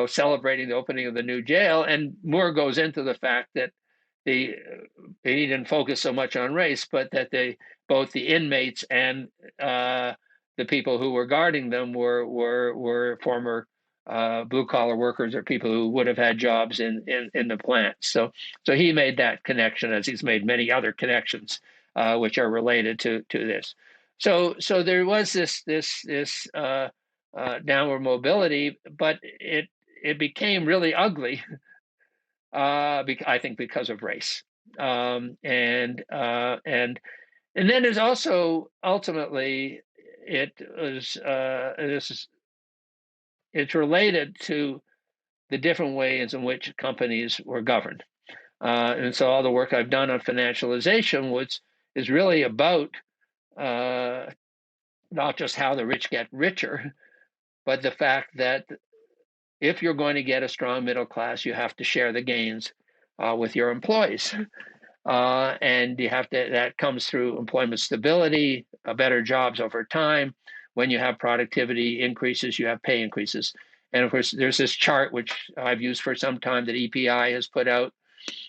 celebrating the opening of the new jail. And Moore goes into the fact that he didn't focus so much on race, but that both the inmates and the people who were guarding them were former blue collar workers, or people who would have had jobs in the plant. So he made that connection, as he's made many other connections which are related to this. So there was this downward mobility, but it became really ugly. I think because of race, and then there's also ultimately it's related to the different ways in which companies were governed. And so all the work I've done on financialization is really about not just how the rich get richer, but the fact that if you're going to get a strong middle class, you have to share the gains with your employees. And that comes through employment stability, better jobs over time. When you have productivity increases, you have pay increases. And of course, there's this chart which I've used for some time that EPI has put out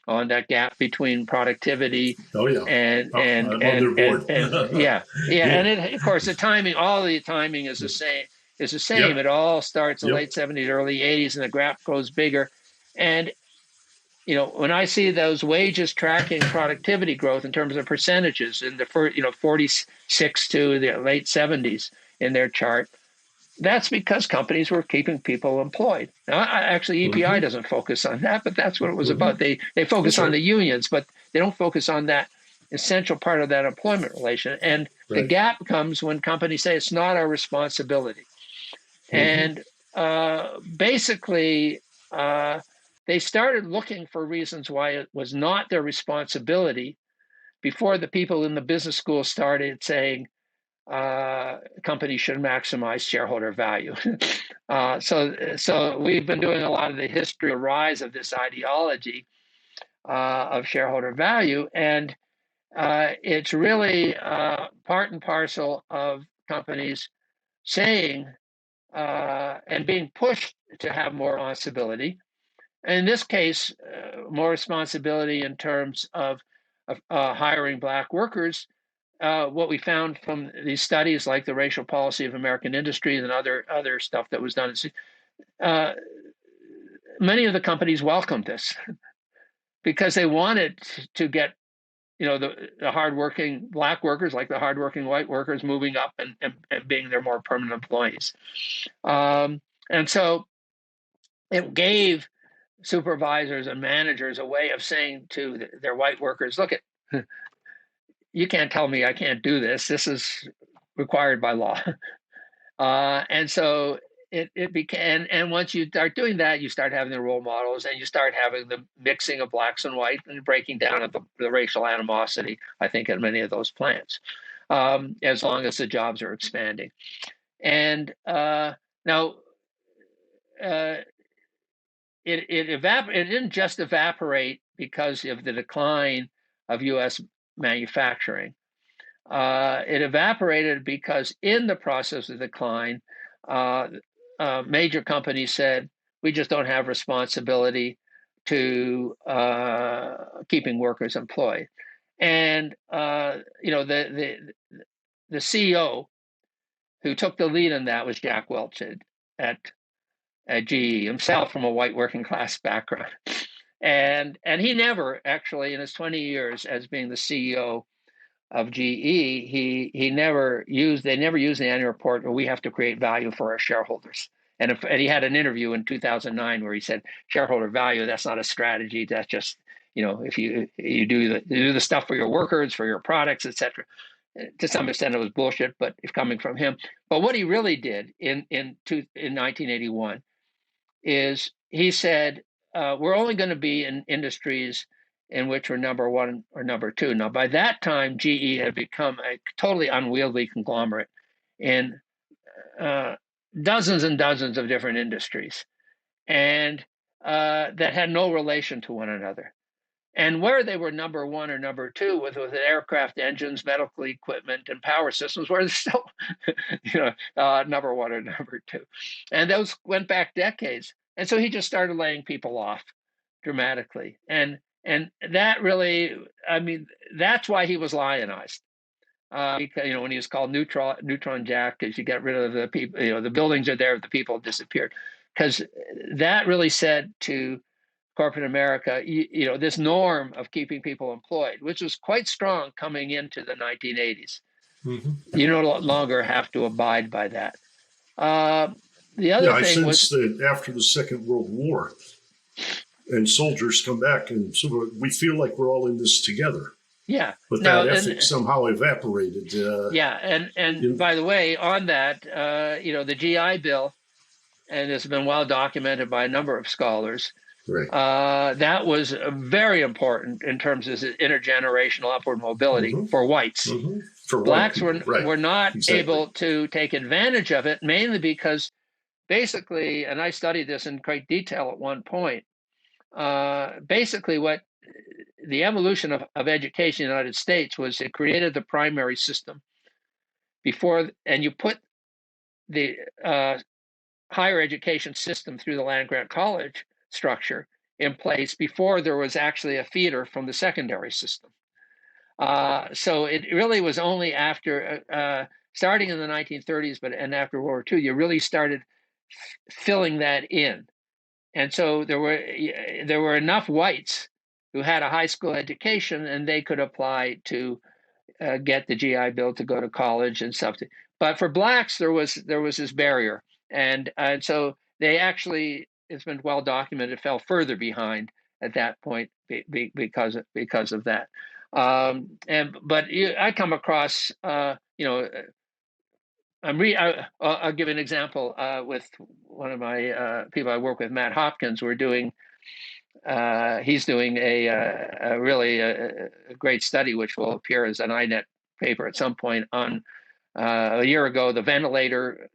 on that gap between productivity. Oh yeah, and I'm on their board. Yeah. And of course, all the timing is the same. Yep. It all starts in the Yep. late 70s, early 80s, and the graph grows bigger. And when I see those wages tracking productivity growth in terms of percentages in the first, 46 to the late 70s in their chart, that's because companies were keeping people employed. Now, actually, EPI doesn't focus on that, but that's what it was about. They focus on the unions, but they don't focus on that essential part of that employment relation. And the gap comes when companies say it's not our responsibility. And basically, they started looking for reasons why it was not their responsibility before the people in the business school started saying companies should maximize shareholder value. So we've been doing a lot of the history of rise of this ideology of shareholder value, and it's really part and parcel of companies saying and being pushed to have more responsibility. And in this case, more responsibility in terms of hiring black workers. What we found from these studies, like the racial policy of American industries and other stuff that was done, many of the companies welcomed this because they wanted to get the hardworking black workers, like the hardworking white workers, moving up and being their more permanent employees. And so it gave supervisors and managers a way of saying to their white workers, look, you can't tell me I can't do this. This is required by law. And so it became, and once you start doing that, you start having the role models, and you start having the mixing of blacks and white and breaking down of the racial animosity, I think, at many of those plants, as long as the jobs are expanding. And now it didn't just evaporate because of the decline of U.S. manufacturing. It evaporated because in the process of decline, major companies said, we just don't have responsibility to keeping workers employed. And the CEO who took the lead in that was Jack Welch at GE, himself from a white working class background. And he never actually, in his 20 years as being the CEO of GE, they never used the annual report where we have to create value for our shareholders. And he had an interview in 2009 where he said, shareholder value, that's not a strategy. That's just, if you do the stuff for your workers, for your products, et cetera. To some extent, it was bullshit, but it's coming from him. But what he really did in 1981 is he said, we're only going to be in industries in which we're number one or number two. Now, by that time, GE had become a totally unwieldy conglomerate in dozens and dozens of different industries, and that had no relation to one another. And where they were number one or number two with aircraft engines, medical equipment, and power systems, where they're still, number one or number two. And those went back decades. And so he just started laying people off dramatically. And that really, that's why he was lionized. Because, when he was called Neutron Jack, because you get rid of the people, the buildings are there, the people disappeared. Because that really said to corporate America, this norm of keeping people employed, which was quite strong coming into the 1980s. Mm-hmm. You no longer have to abide by that. The other thing was that after the Second World War, and soldiers come back, and so we feel like we're all in this together. Yeah, but that ethic somehow evaporated. And by the way, on that, the GI Bill, and it's been well documented by a number of scholars. Right. That was very important in terms of intergenerational upward mobility for whites. Mm-hmm. For blacks were not able to take advantage of it, mainly because basically, and I studied this in great detail at one point, basically what the evolution of education in the United States was, it created the primary system before, and you put the higher education system through the land-grant college structure in place before there was actually a feeder from the secondary system. So it really was only after, starting in the 1930s, and after World War II, you really started filling that in. And so there were enough whites who had a high school education, and they could apply to get the GI Bill to go to college and stuff. But for blacks, there was this barrier, and so they actually, it's been well documented, fell further behind at that point because of that. But I come across, I'll give an example with one of my people I work with, Matt Hopkins. He's doing a really great study, which will appear as an INET paper at some point on a year ago. The ventilator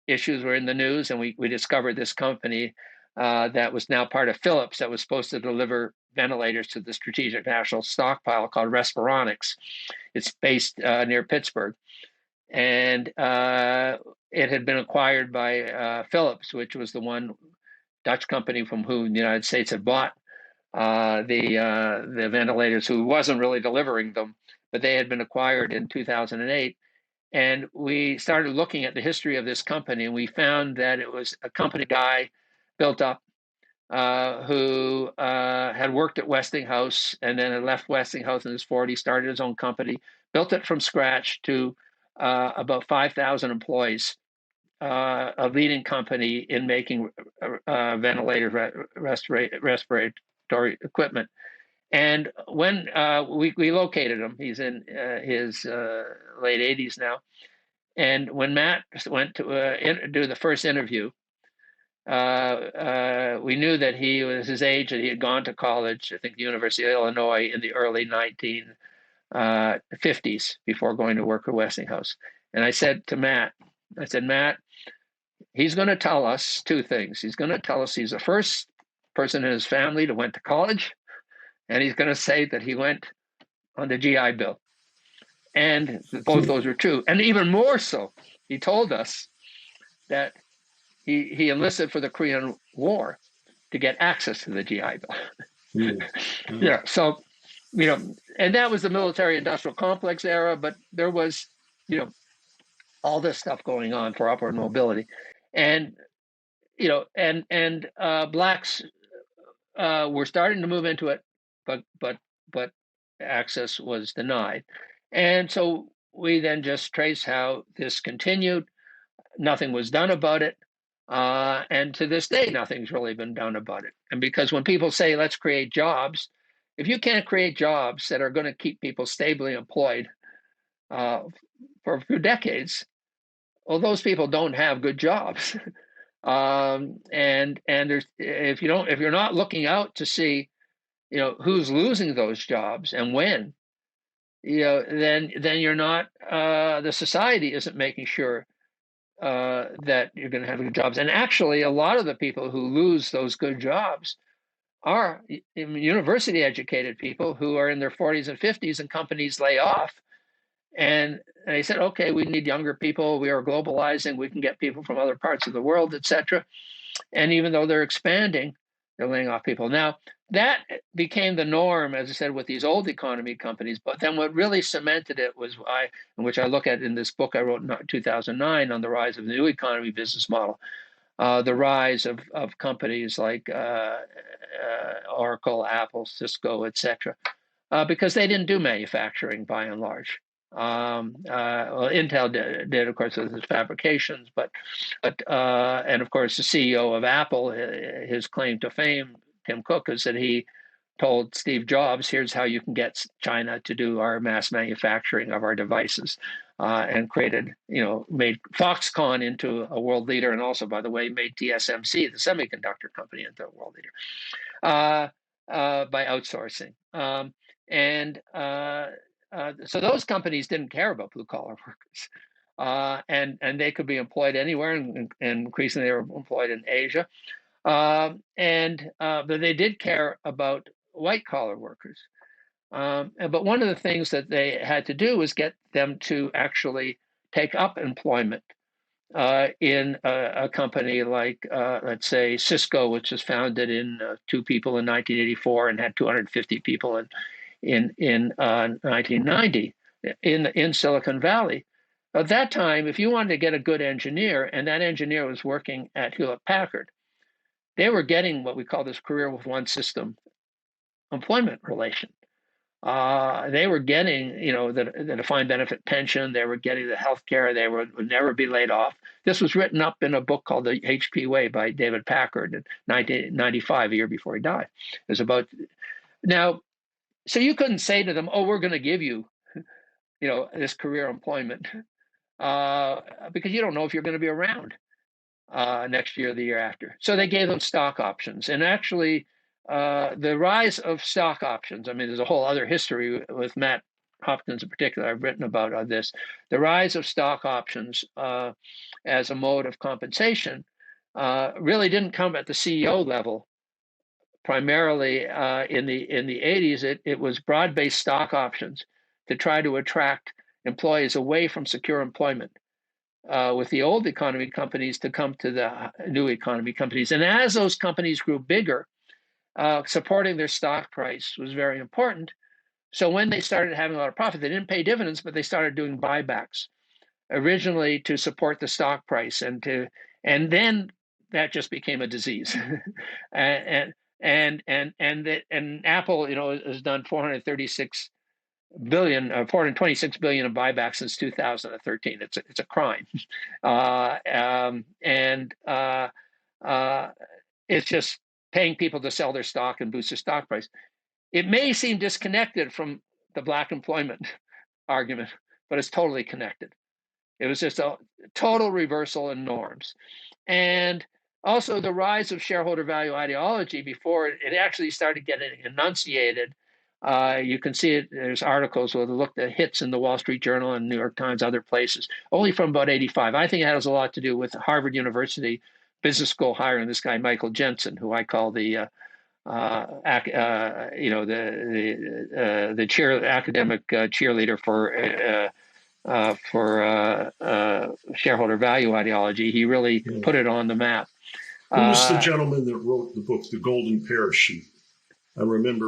issues were in the news, and we discovered this company that was now part of Philips that was supposed to deliver ventilators to the Strategic National Stockpile called Respironics. It's based near Pittsburgh. And it had been acquired by Philips, which was the one Dutch company from whom the United States had bought the ventilators, who wasn't really delivering them, but they had been acquired in 2008. And we started looking at the history of this company, and we found that it was a company guy built up who had worked at Westinghouse and then had left Westinghouse in his 40s, started his own company, built it from scratch to about 5,000 employees, a leading company in making ventilator respiratory equipment. And when we located him, he's in his late 80s now. And when Matt went to do the first interview, we knew that he was his age, and he had gone to college, I think the University of Illinois, in the early 1950s before going to work at Westinghouse. And I said to Matt, Matt, he's going to tell us two things. He's going to tell us he's the first person in his family that went to college, and he's going to say that he went on the GI Bill. And both those were true. And even more so, he told us that he enlisted for the Korean War to get access to the GI Bill. Yeah, so, and that was the military-industrial complex era, but there was, all this stuff going on for upward mobility. And, blacks were starting to move into it, but access was denied. And so we then just trace how this continued. Nothing was done about it. And to this day, nothing's really been done about it. And because when people say, let's create jobs, if you can't create jobs that are going to keep people stably employed for a few decades, well, those people don't have good jobs. And there's, if you're not looking out to see, who's losing those jobs and when, then you're not, the society isn't making sure that you're going to have good jobs. And actually, a lot of the people who lose those good jobs are university educated people who are in their 40s and 50s, and companies lay off. And they said, okay, we need younger people. We are globalizing. We can get people from other parts of the world, et cetera. And even though they're expanding, they're laying off people. Now, that became the norm, as I said, with these old economy companies. But then what really cemented it was, which I look at in this book I wrote in 2009 on the rise of the new economy business model, the rise of companies like Oracle, Apple, Cisco, et cetera, because they didn't do manufacturing by and large. Well, Intel did, of course, with its fabrications, but and of course, the CEO of Apple, his claim to fame, Tim Cook, is that he told Steve Jobs, "Here's how you can get China to do our mass manufacturing of our devices," and made Foxconn into a world leader, and also, by the way, made TSMC, the semiconductor company, into a world leader by outsourcing. So those companies didn't care about blue collar workers, and they could be employed anywhere, and increasingly they were employed in Asia, but they did care about white collar workers. But one of the things that they had to do was get them to actually take up employment in a company like, let's say, Cisco, which was founded in two people in 1984 and had 250 people in 1990 in Silicon Valley. At that time, if you wanted to get a good engineer, and that engineer was working at Hewlett Packard, they were getting what we call this career with one system employment relation. They were getting, the defined benefit pension. They were getting the health care. They would never be laid off. This was written up in a book called The HP Way by David Packard in 1995, a year before he died. It was about now. So you couldn't say to them, "Oh, we're going to give you, this career employment," because you don't know if you're going to be around next year or the year after. So they gave them stock options, and actually, the rise of stock options. I mean, there's a whole other history with Matt Hopkins in particular. I've written about this. The rise of stock options as a mode of compensation really didn't come at the CEO level. Primarily in the 80s, it was broad-based stock options to try to attract employees away from secure employment with the old economy companies to come to the new economy companies. And as those companies grew bigger, supporting their stock price was very important. So when they started having a lot of profit, they didn't pay dividends, but they started doing buybacks, originally to support the stock price and then that just became a disease. And Apple, has done 426 billion of buybacks since 2013. It's a crime, and it's just paying people to sell their stock and boost their stock price. It may seem disconnected from the black employment argument, but it's totally connected. It was just a total reversal in norms. And also the rise of shareholder value ideology before it actually started getting enunciated. You can see it, there's articles where they looked at hits in the Wall Street Journal and New York Times, other places, only from about 85. I think it has a lot to do with Harvard University Business School hiring this guy, Michael Jensen, who I call the academic cheerleader for shareholder value ideology. He really put it on the map. Who was the gentleman that wrote the book, The Golden Parachute? I remember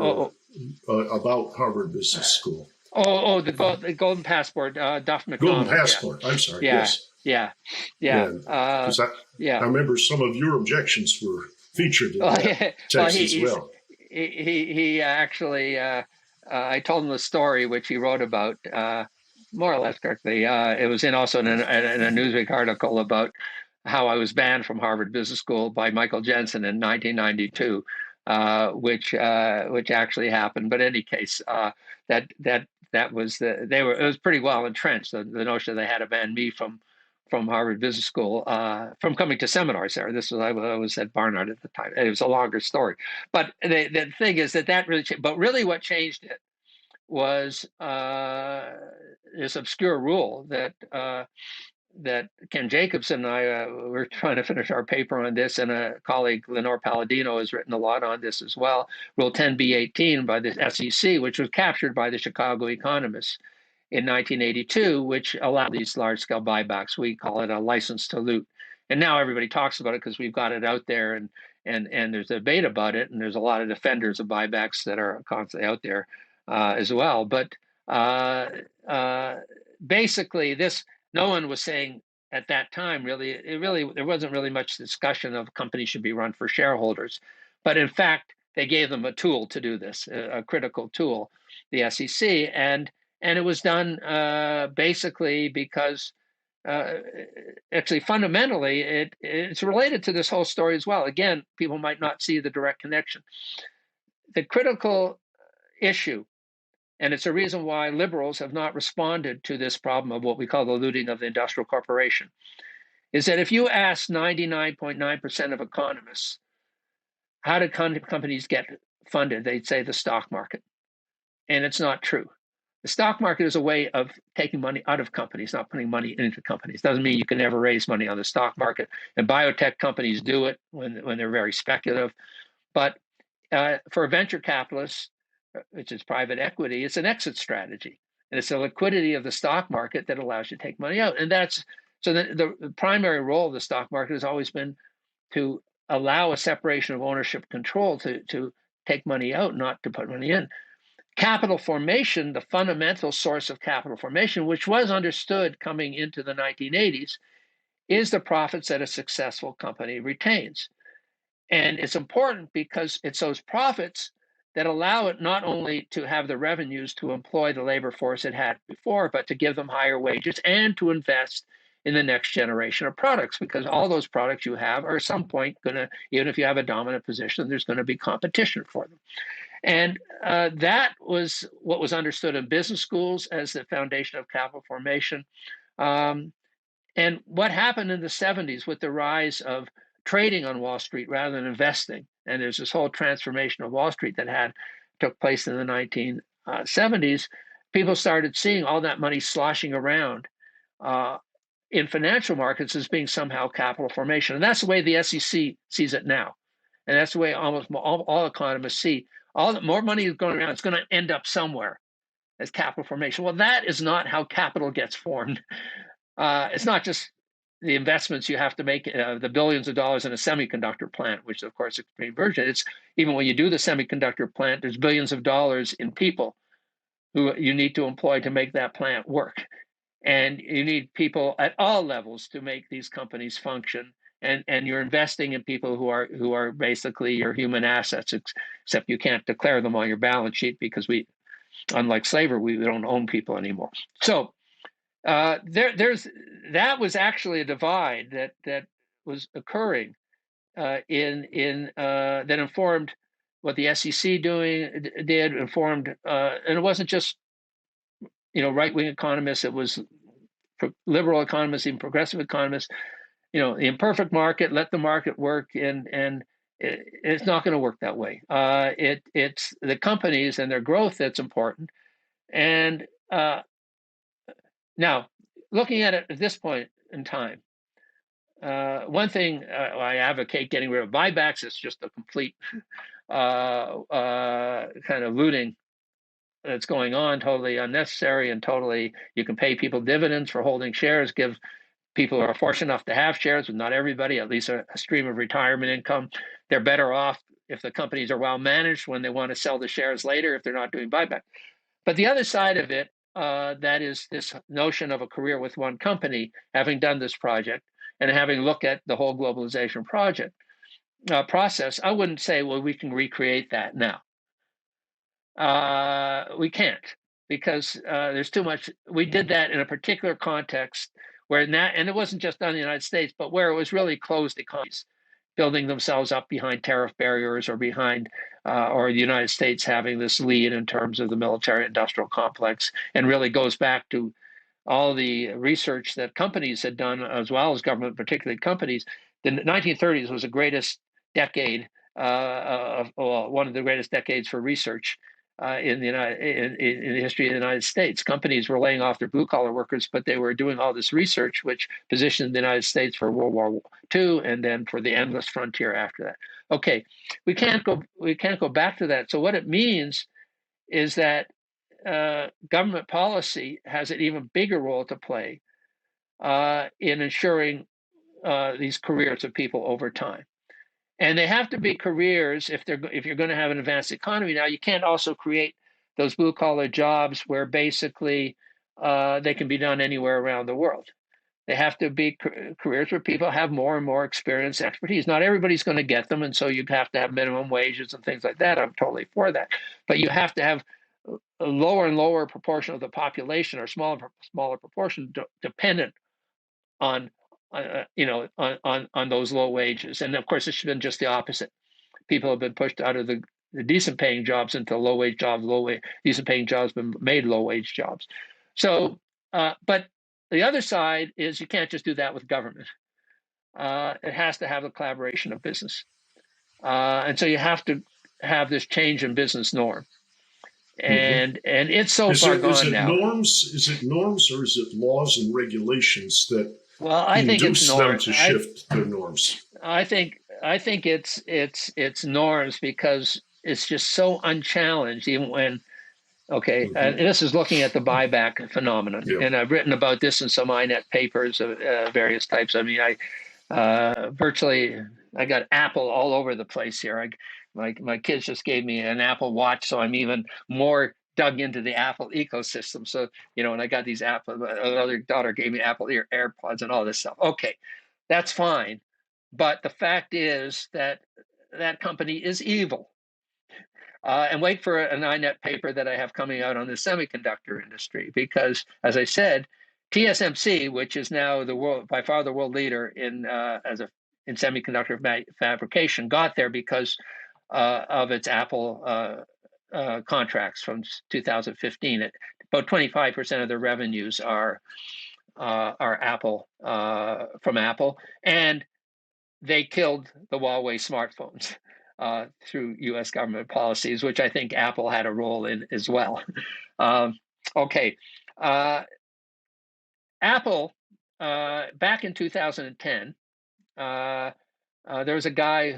about Harvard Business School. The Golden Passport, Duff McDonald. Golden Passport. Yeah. I'm sorry. Yeah. Yes. Yeah. I remember some of your objections were featured in that text as well. He actually, I told him the story which he wrote about, more or less correctly. It was also in a Newsweek article about how I was banned from Harvard Business School by Michael Jensen in 1992, which actually happened. But in any case, that was it was pretty well entrenched, the notion they had to ban me from Harvard Business School from coming to seminars there. I was at Barnard at the time. It was a longer story, but the thing is that really changed. But really, what changed it was this obscure rule that Ken Jacobson and I were trying to finish our paper on this, and a colleague, Lenore Palladino, has written a lot on this as well. Rule 10b-18 by the SEC, which was captured by the Chicago Economists in 1982, which allowed these large-scale buybacks. We call it a license to loot, and now everybody talks about it because we've got it out there, and there's a debate about it, and there's a lot of defenders of buybacks that are constantly out there as well. But basically, this. No one was saying at that time, there wasn't really much discussion of companies should be run for shareholders. But in fact, they gave them a tool to do this, a critical tool, the SEC. And it was done basically because actually fundamentally, it's related to this whole story as well. Again, people might not see the direct connection. The critical issue, and it's a reason why liberals have not responded to this problem of what we call the looting of the industrial corporation, is that if you ask 99.9% of economists, how do companies get funded? They'd say the stock market. And it's not true. The stock market is a way of taking money out of companies, not putting money into companies. Doesn't mean you can never raise money on the stock market. And biotech companies do it when they're very speculative. But for venture capitalists, which is private equity, it's an exit strategy. And it's the liquidity of the stock market that allows you to take money out. And the primary role of the stock market has always been to allow a separation of ownership control to take money out, not to put money in. Capital formation, the fundamental source of capital formation, which was understood coming into the 1980s, is the profits that a successful company retains. And it's important because it's those profits that allow it not only to have the revenues to employ the labor force it had before, but to give them higher wages and to invest in the next generation of products, because all those products you have are at some point going to, even if you have a dominant position, there's going to be competition for them. And that was what was understood in business schools as the foundation of capital formation. And what happened in the 70s with the rise of trading on Wall Street rather than investing, and there's this whole transformation of Wall Street that took place in the 1970s, people started seeing all that money sloshing around in financial markets as being somehow capital formation. And that's the way the SEC sees it now. And that's the way almost all economists see. More money is going around, it's going to end up somewhere as capital formation. Well, that is not how capital gets formed. It's not just the investments you have to make, the billions of dollars in a semiconductor plant, which of course is extreme version. It's even when you do the semiconductor plant, there's billions of dollars in people who you need to employ to make that plant work. And you need people at all levels to make these companies function and you're investing in people who are basically your human assets, except you can't declare them on your balance sheet because unlike slavery, we don't own people anymore. So that was actually a divide that was occurring that informed what the SEC did, informed, and it wasn't just right-wing economists. It was liberal economists, even progressive economists. The imperfect market, let the market work, and it's not going to work that way. It's the companies and their growth that's important. And now, looking at it at this point in time, one thing I advocate getting rid of buybacks. It's just a complete kind of looting that's going on, totally unnecessary, and totally, you can pay people dividends for holding shares, give people who are fortunate enough to have shares, but not everybody, at least a stream of retirement income. They're better off if the companies are well managed when they want to sell the shares later, if they're not doing buyback. But the other side of it, that is this notion of a career with one company, having done this project and having looked at the whole globalization process, I wouldn't say, well, we can recreate that now. We can't, because there's too much. We did that in a particular context and it wasn't just done in the United States, but where it was really closed economies, building themselves up behind tariff barriers or behind, or the United States having this lead in terms of the military-industrial complex, and really goes back to all the research that companies had done, as well as government, particularly companies. The 1930s was the greatest decade, one of the greatest decades for research in the history of the United States. Companies were laying off their blue-collar workers, but they were doing all this research, which positioned the United States for World War II and then for the endless frontier after that. Okay, we can't go back to that. So what it means is that government policy has an even bigger role to play in ensuring these careers of people over time. And they have to be careers if you're going to have an advanced economy. Now, you can't also create those blue collar jobs where basically they can be done anywhere around the world. They have to be careers where people have more and more experience, expertise. Not everybody's going to get them, and so you have to have minimum wages and things like that. I'm totally for that, but you have to have a lower and lower proportion of the population, or smaller proportion, dependent on on those low wages. And of course, it's been just the opposite. People have been pushed out of the decent paying jobs into low wage jobs. Decent paying jobs been made low wage jobs. So, but the other side is you can't just do that with government. It has to have the collaboration of business, and so you have to have this change in business norm. And it's so far gone now. Is it norms or is it laws and regulations that I think it's norms them to shift their norms? I think it's norms, because it's just so unchallenged, even when and this is looking at the buyback phenomenon. Yeah. And I've written about this in some INET papers of various types. I mean, I got Apple all over the place here. My kids just gave me an Apple Watch, so I'm even more dug into the Apple ecosystem. So, and I got these another daughter gave me Apple AirPods and all this stuff. Okay, that's fine. But the fact is that that company is evil. And wait for an INET paper that I have coming out on the semiconductor industry, because, as I said, TSMC, which is now by far the world leader in semiconductor fabrication, got there because of its Apple contracts from 2015. About 25% of their revenues are Apple, from Apple, and they killed the Huawei smartphones through U.S. government policies, which I think Apple had a role in as well. Apple, back in 2010, there was a guy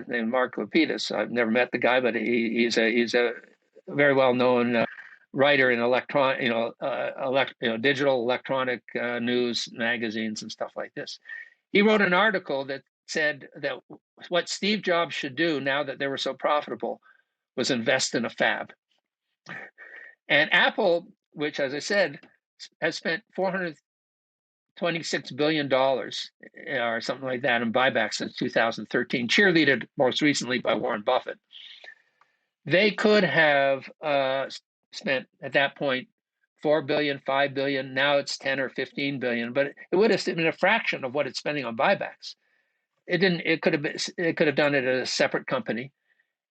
named Mark Lapidus. I've never met the guy, but he's a very well-known writer in digital electronic news magazines and stuff like this. He wrote an article that said that what Steve Jobs should do, now that they were so profitable, was invest in a fab. And Apple, which, as I said, has spent $400 $26 billion or something like that in buybacks since 2013, cheerleaded most recently by Warren Buffett. They could have spent at that point 4 billion, 5 billion. Now it's 10 or 15 billion, but it would have been a fraction of what it's spending on buybacks. It didn't. It could have done it at a separate company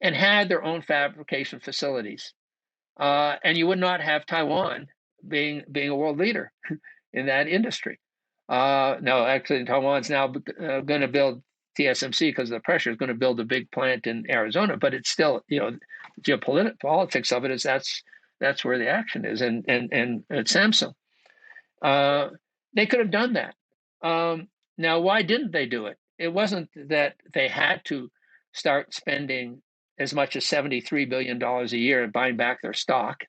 and had their own fabrication facilities. And you would not have Taiwan being a world leader in that industry. No, actually, Taiwan's now going to build TSMC because the pressure is going to build a big plant in Arizona. But it's still, geopolitics of it is that's where the action is, and at Samsung, they could have done that. Now, why didn't they do it? It wasn't that they had to start spending as much as $73 billion a year and buying back their stock.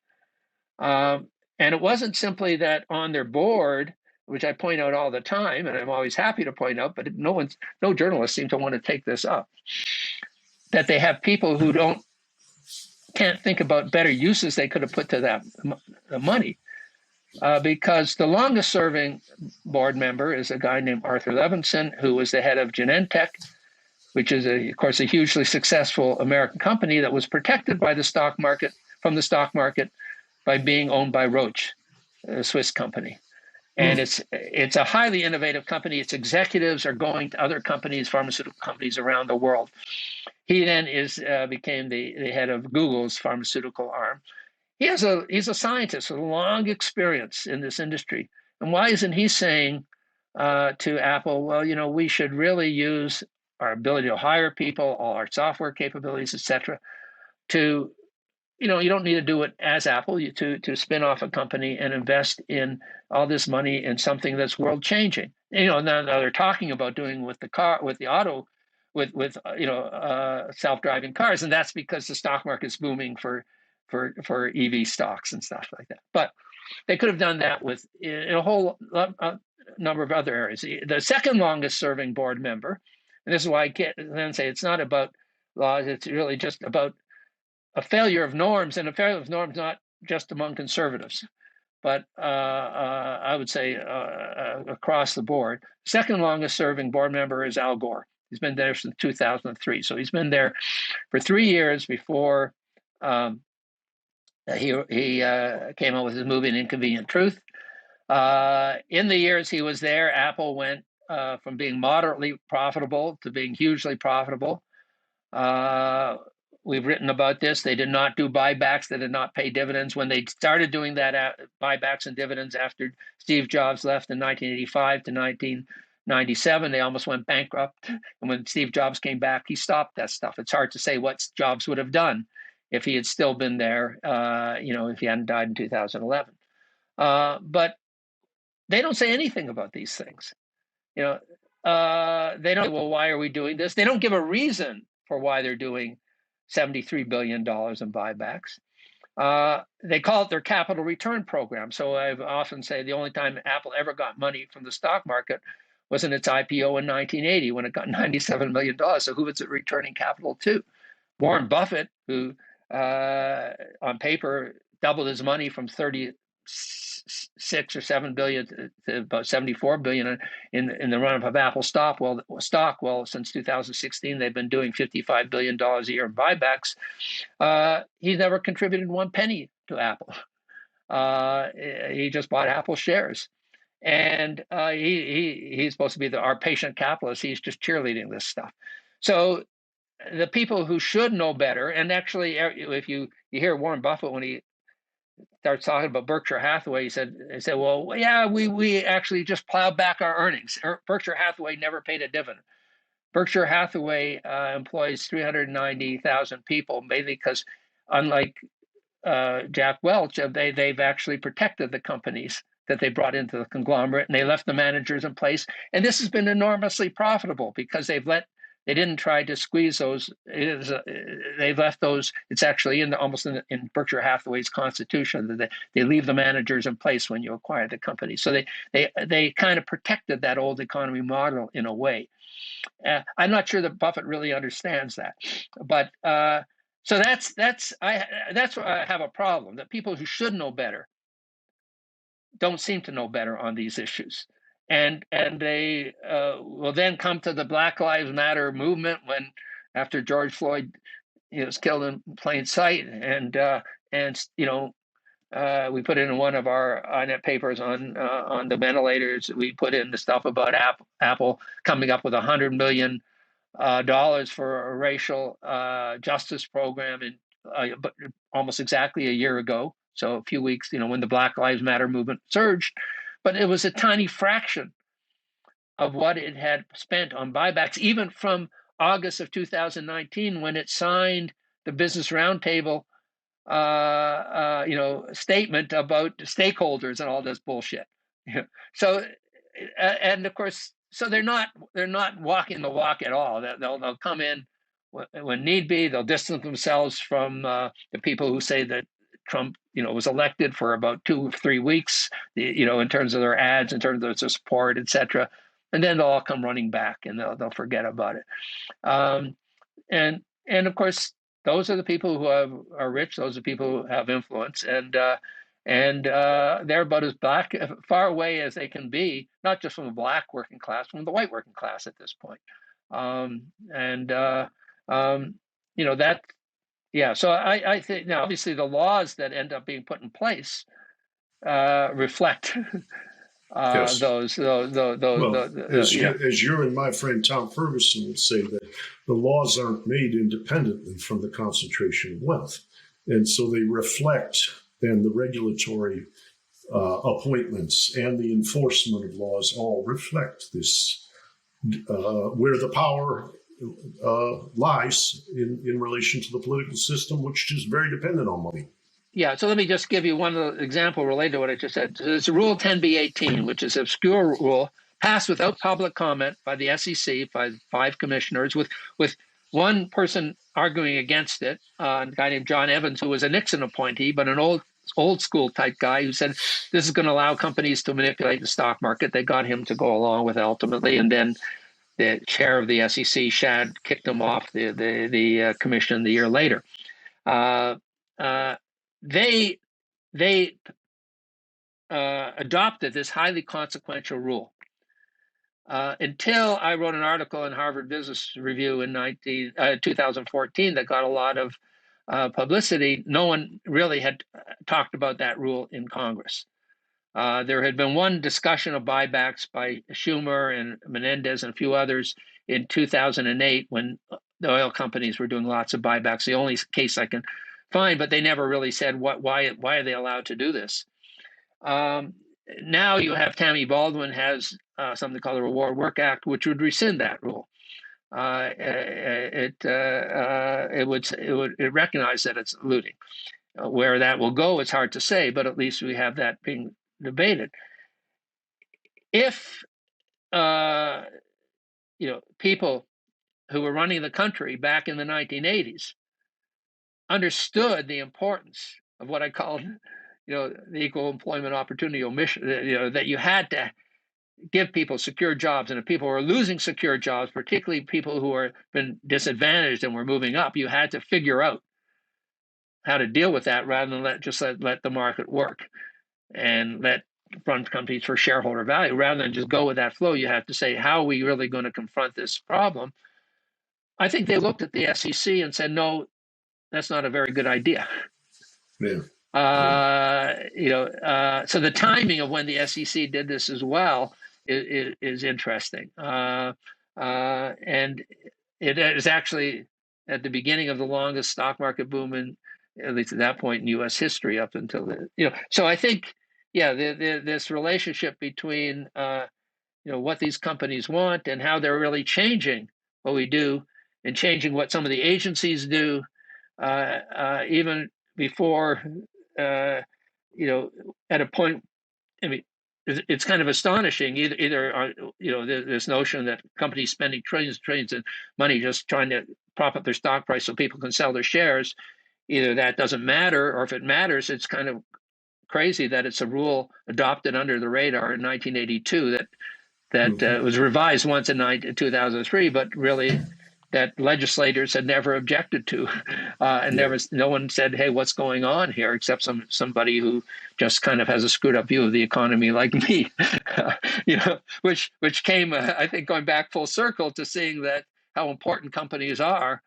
And it wasn't simply that on their board, which I point out all the time, and I'm always happy to point out, but no journalists seem to want to take this up, that they have people who can't think about better uses they could have put to that money. Because the longest serving board member is a guy named Arthur Levinson, who was the head of Genentech, which is, of course, a hugely successful American company that was protected by the stock market by being owned by Roche, a Swiss company. And it's a highly innovative company. Its executives are going to other companies, pharmaceutical companies around the world. He then became the head of Google's pharmaceutical arm. He's a scientist with a long experience in this industry. And why isn't he saying to Apple, well, we should really use our ability to hire people, all our software capabilities, et cetera, to, you don't need to do it as Apple, to spin off a company and invest in all this money in something that's world changing. Now they're talking about doing with self-driving cars, and that's because the stock market's booming for EV stocks and stuff like that. But they could have done that with in a whole number of other areas. The second longest serving board member, and this is why I can't then say it's not about laws, it's really just about a failure of norms, and a failure of norms not just among conservatives, but I would say across the board. Second longest serving board member is Al Gore. He's been there since 2003. So he's been there for 3 years before he came out with his movie, An Inconvenient Truth. In the years he was there, Apple went from being moderately profitable to being hugely profitable. We've written about this. They did not do buybacks. They did not pay dividends. When they started doing that buybacks and dividends after Steve Jobs left in 1985 to 1997, they almost went bankrupt. And when Steve Jobs came back, he stopped that stuff. It's hard to say what Jobs would have done if he had still been there, if he hadn't died in 2011. But they don't say anything about these things. They don't, well, why are we doing this? They don't give a reason for why they're doing $73 billion in buybacks. They call it their capital return program. So I've often say the only time Apple ever got money from the stock market was in its IPO in 1980 when it got $97 million. So who was it returning capital to? Warren Buffett, who on paper doubled his money from 36 or 7 billion to about 74 billion in the run-up of Apple stock. Well, since 2016, they've been doing $55 billion a year in buybacks. He's never contributed 1 penny to Apple. He just bought Apple shares. And he's supposed to be our patient capitalist. He's just cheerleading this stuff. So the people who should know better, and actually, if you hear Warren Buffett when he starts talking about Berkshire Hathaway, he said, well, yeah, we actually just plowed back our earnings. Berkshire Hathaway never paid a dividend. Berkshire Hathaway employs 390,000 people, mainly because, unlike Jack Welch, they've actually protected the companies that they brought into the conglomerate, and they left the managers in place. And this has been enormously profitable because they didn't try to squeeze those. They've left those. It's actually almost in Berkshire Hathaway's constitution that they leave the managers in place when you acquire the company. So they kind of protected that old economy model in a way. I'm not sure that Buffett really understands that, but so that's where I have a problem, that people who should know better don't seem to know better on these issues. and they will then come to the Black Lives Matter movement when after George Floyd was killed in plain sight, and we put in one of our INET papers on the ventilators. We put in the stuff about Apple coming up with $100 million for a racial justice program in but almost exactly a year ago. So a few weeks, when the Black Lives Matter movement surged, but it was a tiny fraction of what it had spent on buybacks, even from August of 2019 when it signed the Business Roundtable statement about stakeholders and all this bullshit. So, and of course, so they're not walking the walk at all. They'll come in when need be. They'll distance themselves from the people who say that Trump, was elected for about 2 or 3 weeks, in terms of their ads, in terms of their support, etc. And then they'll all come running back and they'll forget about it. And of course, those are the people who are rich. Those are people who have influence, and they're about as far away as they can be, not just from the black working class, from the white working class at this point. That, yeah. So I think now, obviously, the laws that end up being put in place reflect Yes. those. As you and my friend Tom Ferguson would say, that the laws aren't made independently from the concentration of wealth. And so they reflect then the regulatory appointments and the enforcement of laws all reflect this, where the power lies in relation to the political system, which is very dependent on money. Yeah, so let me just give you one example related to what I just said. So it's Rule 10b-18, which is an obscure rule passed without public comment by the SEC, by 5 commissioners, with one person arguing against it, a guy named John Evans, who was a Nixon appointee, but an old school type guy who said this is going to allow companies to manipulate the stock market. They got him to go along with it ultimately, and then the chair of the SEC, Shad, kicked him off the commission the year later. They adopted this highly consequential rule until I wrote an article in Harvard Business Review in 2014 that got a lot of publicity. No one really had talked about that rule in Congress. There had been one discussion of buybacks by Schumer and Menendez and a few others in 2008 when the oil companies were doing lots of buybacks. The only case I can find, but they never really said why are they allowed to do this. Now you have Tammy Baldwin has something called the Reward Work Act, which would rescind that rule. It would recognize that it's looting. Where that will go, it's hard to say, but at least we have that being debated. If people who were running the country back in the 1980s understood the importance of what I called, the equal employment opportunity omission, that you had to give people secure jobs. And if people were losing secure jobs, particularly people who were been disadvantaged and were moving up, you had to figure out how to deal with that rather than let the market work and run companies for shareholder value. Rather than just go with that flow, you have to say, how are we really going to confront this problem? I think they looked at the SEC and said, no, that's not a very good idea. Yeah. So the timing of when the SEC did this as well is interesting. And it is actually at the beginning of the longest stock market boom in, at least at that point in U.S. history, up until So I think, this relationship between what these companies want and how they're really changing what we do and changing what some of the agencies do, even before at a point. I mean, it's kind of astonishing. Either this notion that companies spending trillions of money just trying to prop up their stock price so people can sell their shares. Either that doesn't matter, or if it matters, it's kind of crazy that it's a rule adopted under the radar in 1982 that was revised once in 2003, but really that legislators had never objected to, and no one said, "Hey, what's going on here?" Except somebody who just kind of has a screwed up view of the economy, like me, which came, I think, going back full circle to seeing that how important companies are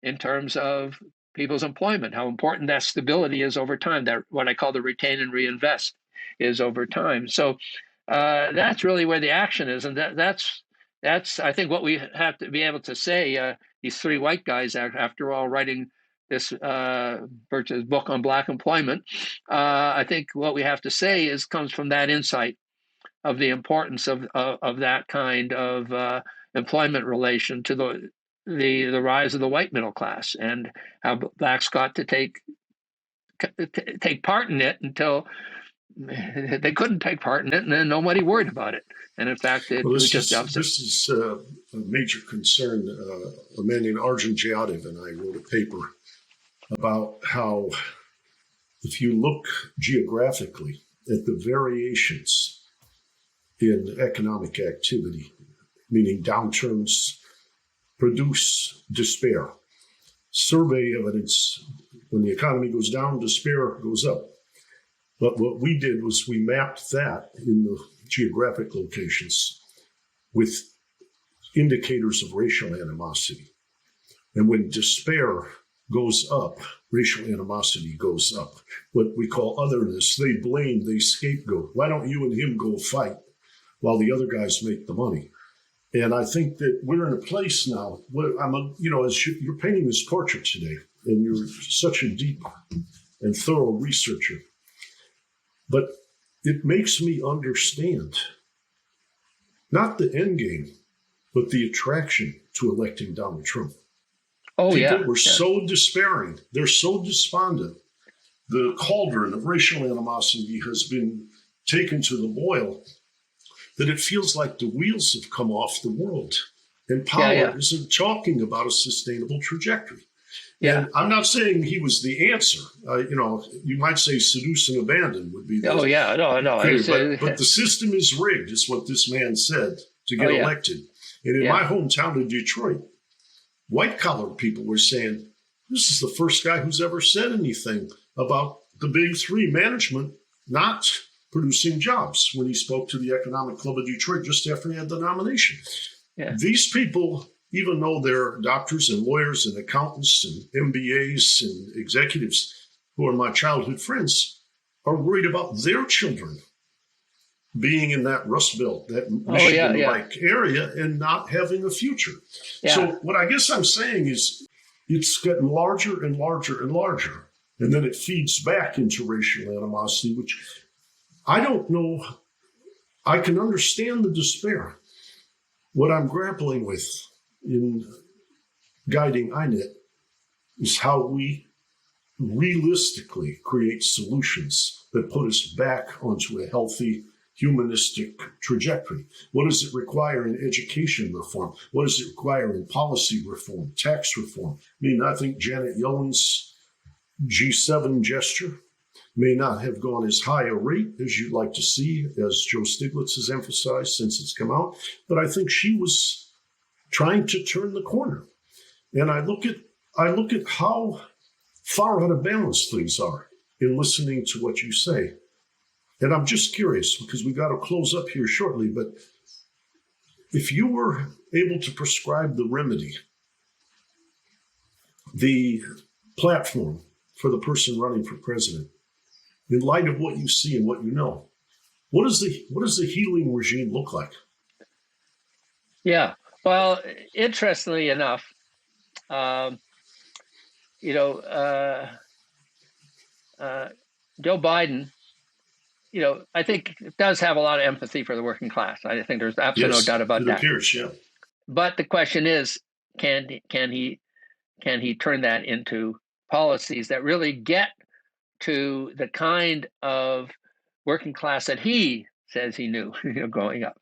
in terms of people's employment, how important that stability is over time, that what I call the retain and reinvest is over time. So that's really where the action is. And that's, I think, what we have to be able to say. These three white guys, after all, writing this book on Black employment, I think what we have to say comes from that insight of the importance of that kind of employment relation to the rise of the white middle class, and how blacks got to take part in it until they couldn't take part in it, and then nobody worried about it. And in fact, it was just the opposite. This is a major concern. A man named Arjun Jadhav and I wrote a paper about how, if you look geographically at the variations in economic activity, meaning downturns produce despair. Survey evidence, when the economy goes down, despair goes up. But what we did was we mapped that in the geographic locations with indicators of racial animosity. And when despair goes up, racial animosity goes up. What we call otherness, they blame, they scapegoat. Why don't you and him go fight while the other guys make the money? And I think that we're in a place now where as you're painting this portrait today, and you're such a deep and thorough researcher, but it makes me understand not the end game, but the attraction to electing Donald Trump. People were so despairing. They're so despondent. The cauldron of racial animosity has been taken to the boil, that it feels like the wheels have come off the world, and power isn't talking about a sustainable trajectory. And I'm not saying he was the answer. You might say seduce and abandon would be the but the system is rigged, is what this man said, to get elected. And in my hometown of Detroit, white-collar people were saying, this is the first guy who's ever said anything about the big three management not producing jobs, when he spoke to the Economic Club of Detroit just after he had the nomination. These people, even though they're doctors and lawyers and accountants and MBAs and executives who are my childhood friends, are worried about their children being in that Rust Belt, that Michigan-like area, and not having a future. So what I guess I'm saying is it's getting larger and larger and larger. And then it feeds back into racial animosity, which I don't know. I can understand the despair. What I'm grappling with in guiding INET is how we realistically create solutions that put us back onto a healthy, humanistic trajectory. What does it require in education reform? What does it require in policy reform, tax reform? I think Janet Yellen's G7 gesture may not have gone as high a rate as you'd like to see, as Joe Stiglitz has emphasized since it's come out. But I think she was trying to turn the corner. And I look at how far out of balance things are in listening to what you say. And I'm just curious, because we got to close up here shortly, but if you were able to prescribe the remedy, the platform for the person running for president, in light of what you see and what you know, what does the healing regime look like? Yeah, well, interestingly enough, Joe Biden, I think does have a lot of empathy for the working class. I think there's absolutely no doubt about that. Appears, But the question is, can he turn that into policies that really get to the kind of working class that he says he knew, growing up,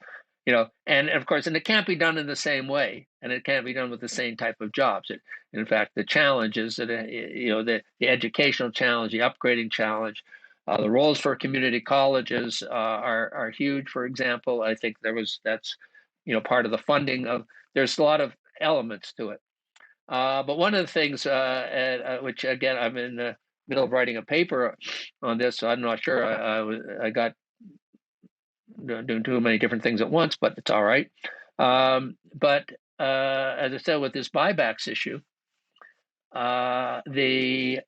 and of course, and it can't be done in the same way, and it can't be done with the same type of jobs. In fact, the challenges that the educational challenge, the upgrading challenge, the roles for community colleges are huge. For example, I think that's part of the funding of. There's a lot of elements to it. But one of the things, which again, I'm in the middle of writing a paper on this, so I'm not sure. I got doing too many different things at once, but it's all right. But as I said, with this buybacks issue, the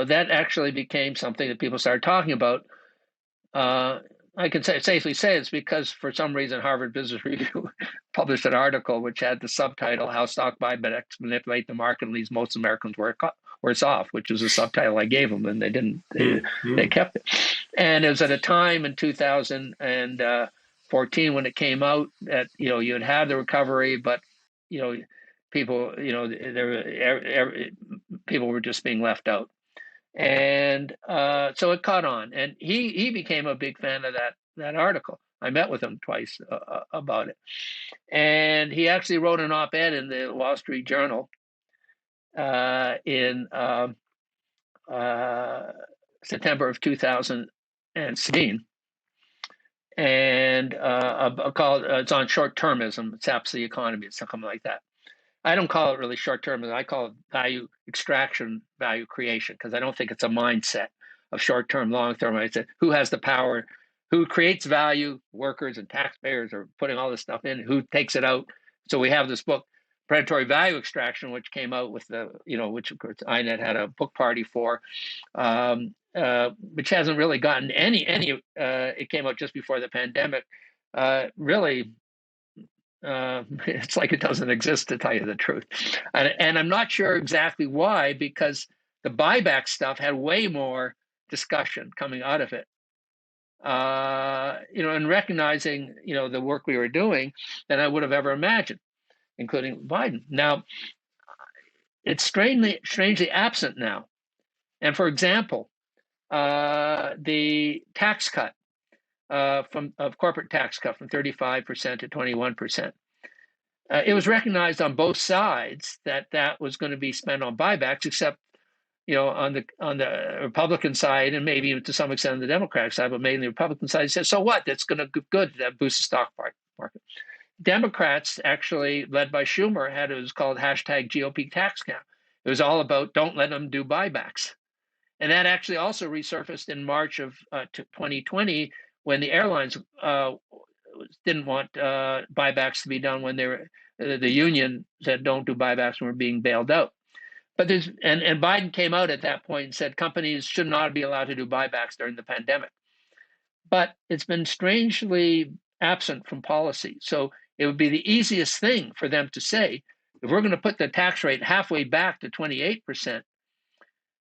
that actually became something that people started talking about. I can safely say it's because for some reason Harvard Business Review published an article which had the subtitle "How Stock Buybacks Manipulate the Market and Leaves Most Americans Worse Off," which is a subtitle I gave them, and they didn't. They kept it. And it was at a time in 2014 when it came out that you'd had the recovery, but people people were just being left out. And so it caught on, and he became a big fan of that article. I met with him twice about it, and he actually wrote an op-ed in the Wall Street Journal in September of 2016, and called it's on short-termism. It saps the economy. It's something like that. I don't call it really short-term. I call it value extraction, value creation, because I don't think it's a mindset of short-term, long-term. I said, who has the power? Who creates value? Workers and taxpayers are putting all this stuff in. Who takes it out? So we have this book, Predatory Value Extraction, which came out with which of course INET had a book party for, which hasn't really gotten any. It came out just before the pandemic. Really. It's like it doesn't exist, to tell you the truth. And I'm not sure exactly why, because the buyback stuff had way more discussion coming out of it. And recognizing, the work we were doing than I would have ever imagined, including Biden. Now, it's strangely absent now. And for example, the tax cut, of corporate tax cut from 35% to 21%. It was recognized on both sides that was going to be spent on buybacks, except on the Republican side, and maybe to some extent on the Democratic side, but mainly the Republican side said, so what? That's going to be good. That boosts the stock market. Democrats, actually led by Schumer, had it was called #GOP tax cap. It was all about don't let them do buybacks. And that actually also resurfaced in March of 2020 when the airlines didn't want buybacks to be done when the union said don't do buybacks when we're being bailed out. But and Biden came out at that point and said companies should not be allowed to do buybacks during the pandemic. But it's been strangely absent from policy. So it would be the easiest thing for them to say, if we're going to put the tax rate halfway back to 28%,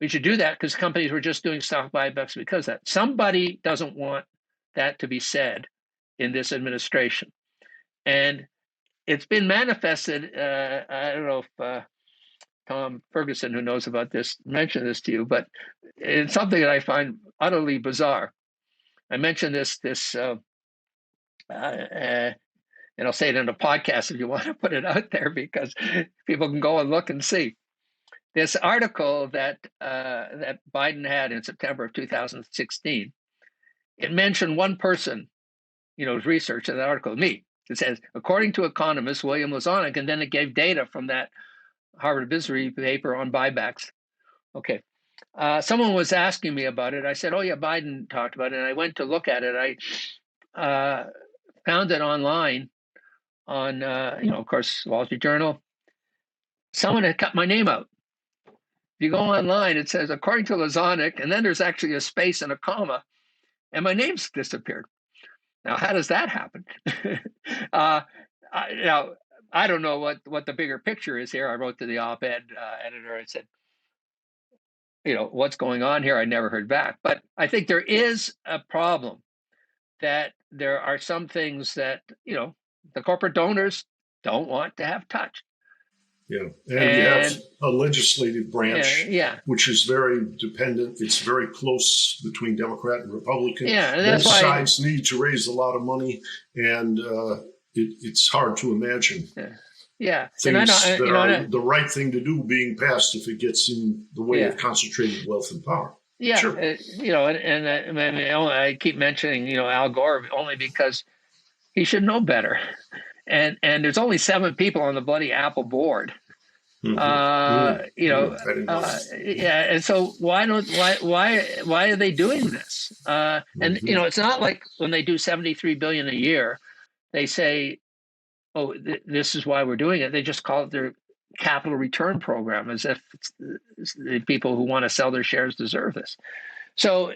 we should do that because companies were just doing stock buybacks because of that. Somebody doesn't want that to be said in this administration. And it's been manifested. I don't know if Tom Ferguson, who knows about this, mentioned this to you, but it's something that I find utterly bizarre. I mentioned this, and I'll say it in a podcast if you want to put it out there, because people can go and look and see. This article that Biden had in September of 2016, it mentioned one person, his research in that article, me. It says, according to economist William Lazonick, and then it gave data from that Harvard Business Review paper on buybacks. Okay. Someone was asking me about it. I said, oh, yeah, Biden talked about it. And I went to look at it. I found it online on, of course, Wall Street Journal. Someone had cut my name out. If you go online, it says, according to Lazonick, and then there's actually a space and a comma, and my name's disappeared. Now, how does that happen? I don't know what the bigger picture is here. I wrote to the op-ed editor. I said, what's going on here? I never heard back. But I think there is a problem that there are some things that, the corporate donors don't want to have touched. Yeah. And you have a legislative branch, which is very dependent. It's very close between Democrat and Republican. Yeah, and that's both sides need to raise a lot of money, and it's hard to imagine. Yeah. Things that are the right thing to do being passed if it gets in the way of concentrated wealth and power. Yeah. Sure. I keep mentioning, Al Gore only because he should know better. and there's only 7 people on the bloody Apple board. I didn't know that. Yeah, and so why are they doing this? And it's not like when they do 73 billion a year, they say, "Oh, this is why we're doing it." They just call it their capital return program, as if it's the people who want to sell their shares deserve this. So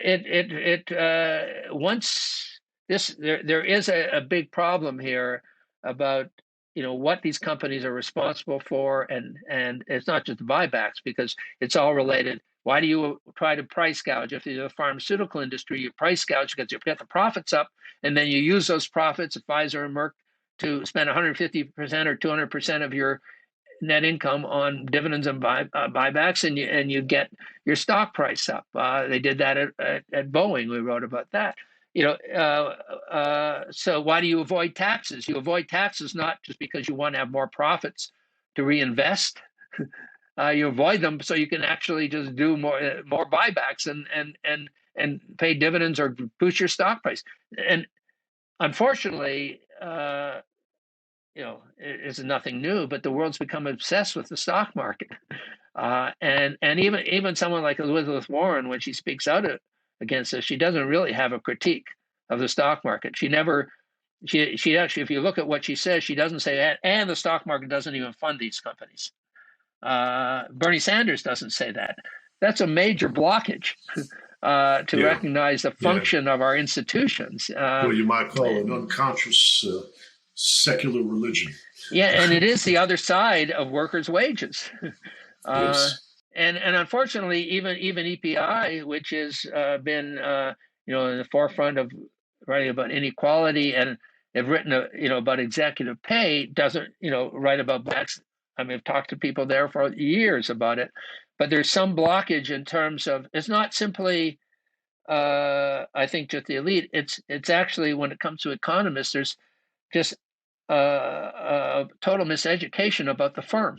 once there is a big problem here about what these companies are responsible for, and it's not just the buybacks, because it's all related. Why do you try to price gouge? If you're the pharmaceutical industry, you price gouge because you get the profits up, and then you use those profits at Pfizer and Merck to spend 150% or 200% of your net income on dividends and buybacks, and you get your stock price up. They did that at Boeing. We wrote about that. So why do you avoid taxes? You avoid taxes not just because you want to have more profits to reinvest. You avoid them so you can actually just do more buybacks and pay dividends or boost your stock price. And unfortunately, it's nothing new, but the world's become obsessed with the stock market. And even someone like Elizabeth Warren, when she speaks out against this, she doesn't really have a critique of the stock market. She actually, if you look at what she says, she doesn't say that, and the stock market doesn't even fund these companies. Bernie Sanders doesn't say that. That's a major blockage to recognize the function of our institutions. Well, you might call it an unconscious secular religion. Yeah, and it is the other side of workers' wages. Yes. And unfortunately, even EPI, which has been in the forefront of writing about inequality and have written about executive pay, doesn't write about backs. I mean, I've talked to people there for years about it, but there's some blockage in terms of it's not simply I think just the elite. It's actually, when it comes to economists, there's just a total miseducation about the firm.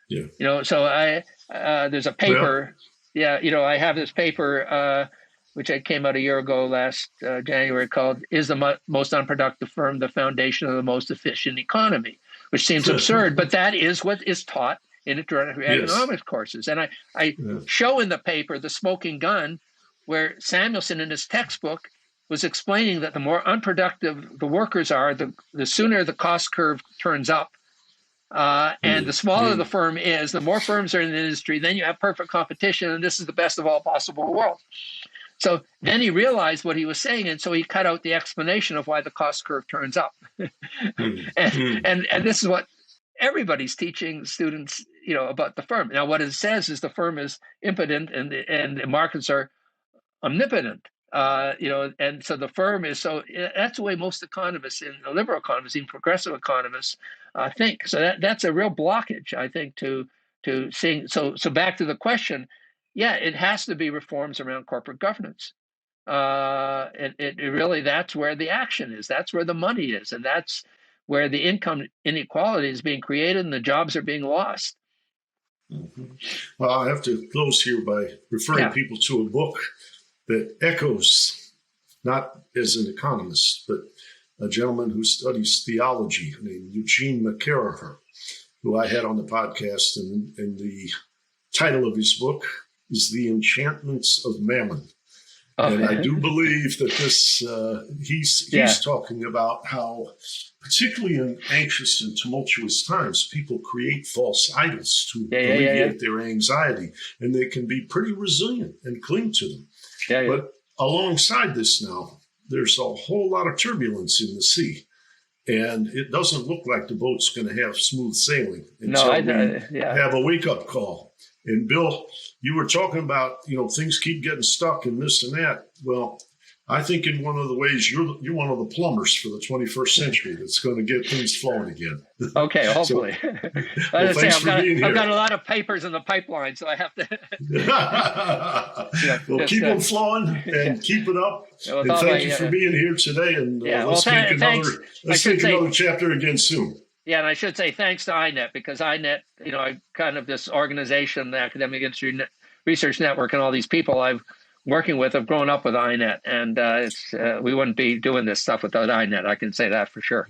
Yeah. So there's a paper. I have this paper which I came out a year ago last January, called "Is the Most Unproductive Firm the Foundation of the Most Efficient Economy?" Which seems absurd, but that is what is taught in introductory economics courses. And I show in the paper the smoking gun, where Samuelson in his textbook was explaining that the more unproductive the workers are, the sooner the cost curve turns up. And the smaller the firm is, the more firms are in the industry, then you have perfect competition, and this is the best of all possible worlds. So then he realized what he was saying, and so he cut out the explanation of why the cost curve turns up. And this is what everybody's teaching students, about the firm. Now, what it says is the firm is impotent, and the markets are omnipotent. And so the firm is that's the way most economists, and liberal economists, even progressive economists, think. So that's a real blockage, I think, to seeing. So back to the question, it has to be reforms around corporate governance. It really, that's where the action is. That's where the money is, and that's where the income inequality is being created and the jobs are being lost. Mm-hmm. Well, I have to close here by referring people to a book that echoes, not as an economist, but a gentleman who studies theology named Eugene McCarraher, who I had on the podcast, and the title of his book is The Enchantments of Mammon. And I do believe that this, he's talking about how, particularly in anxious and tumultuous times, people create false idols to alleviate their anxiety, and they can be pretty resilient and cling to them. But alongside this now, there's a whole lot of turbulence in the sea, and it doesn't look like the boat's going to have smooth sailing until we have a wake-up call. And Bill, you were talking about, things keep getting stuck and this and that. Well, I think in one of the ways you're one of the plumbers for the 21st century that's going to get things flowing again. Okay, hopefully. Well, thanks for being here. I've got a lot of papers in the pipeline, so I have to. Well, keep them flowing and keep it up. And thank you for being here today. And let's take another chapter again soon. Yeah, and I should say thanks to INET, because INET, kind of this organization, the Academic Industry Research Network, and all these people I'm working with have grown up with INET, and we wouldn't be doing this stuff without INET. I can say that for sure.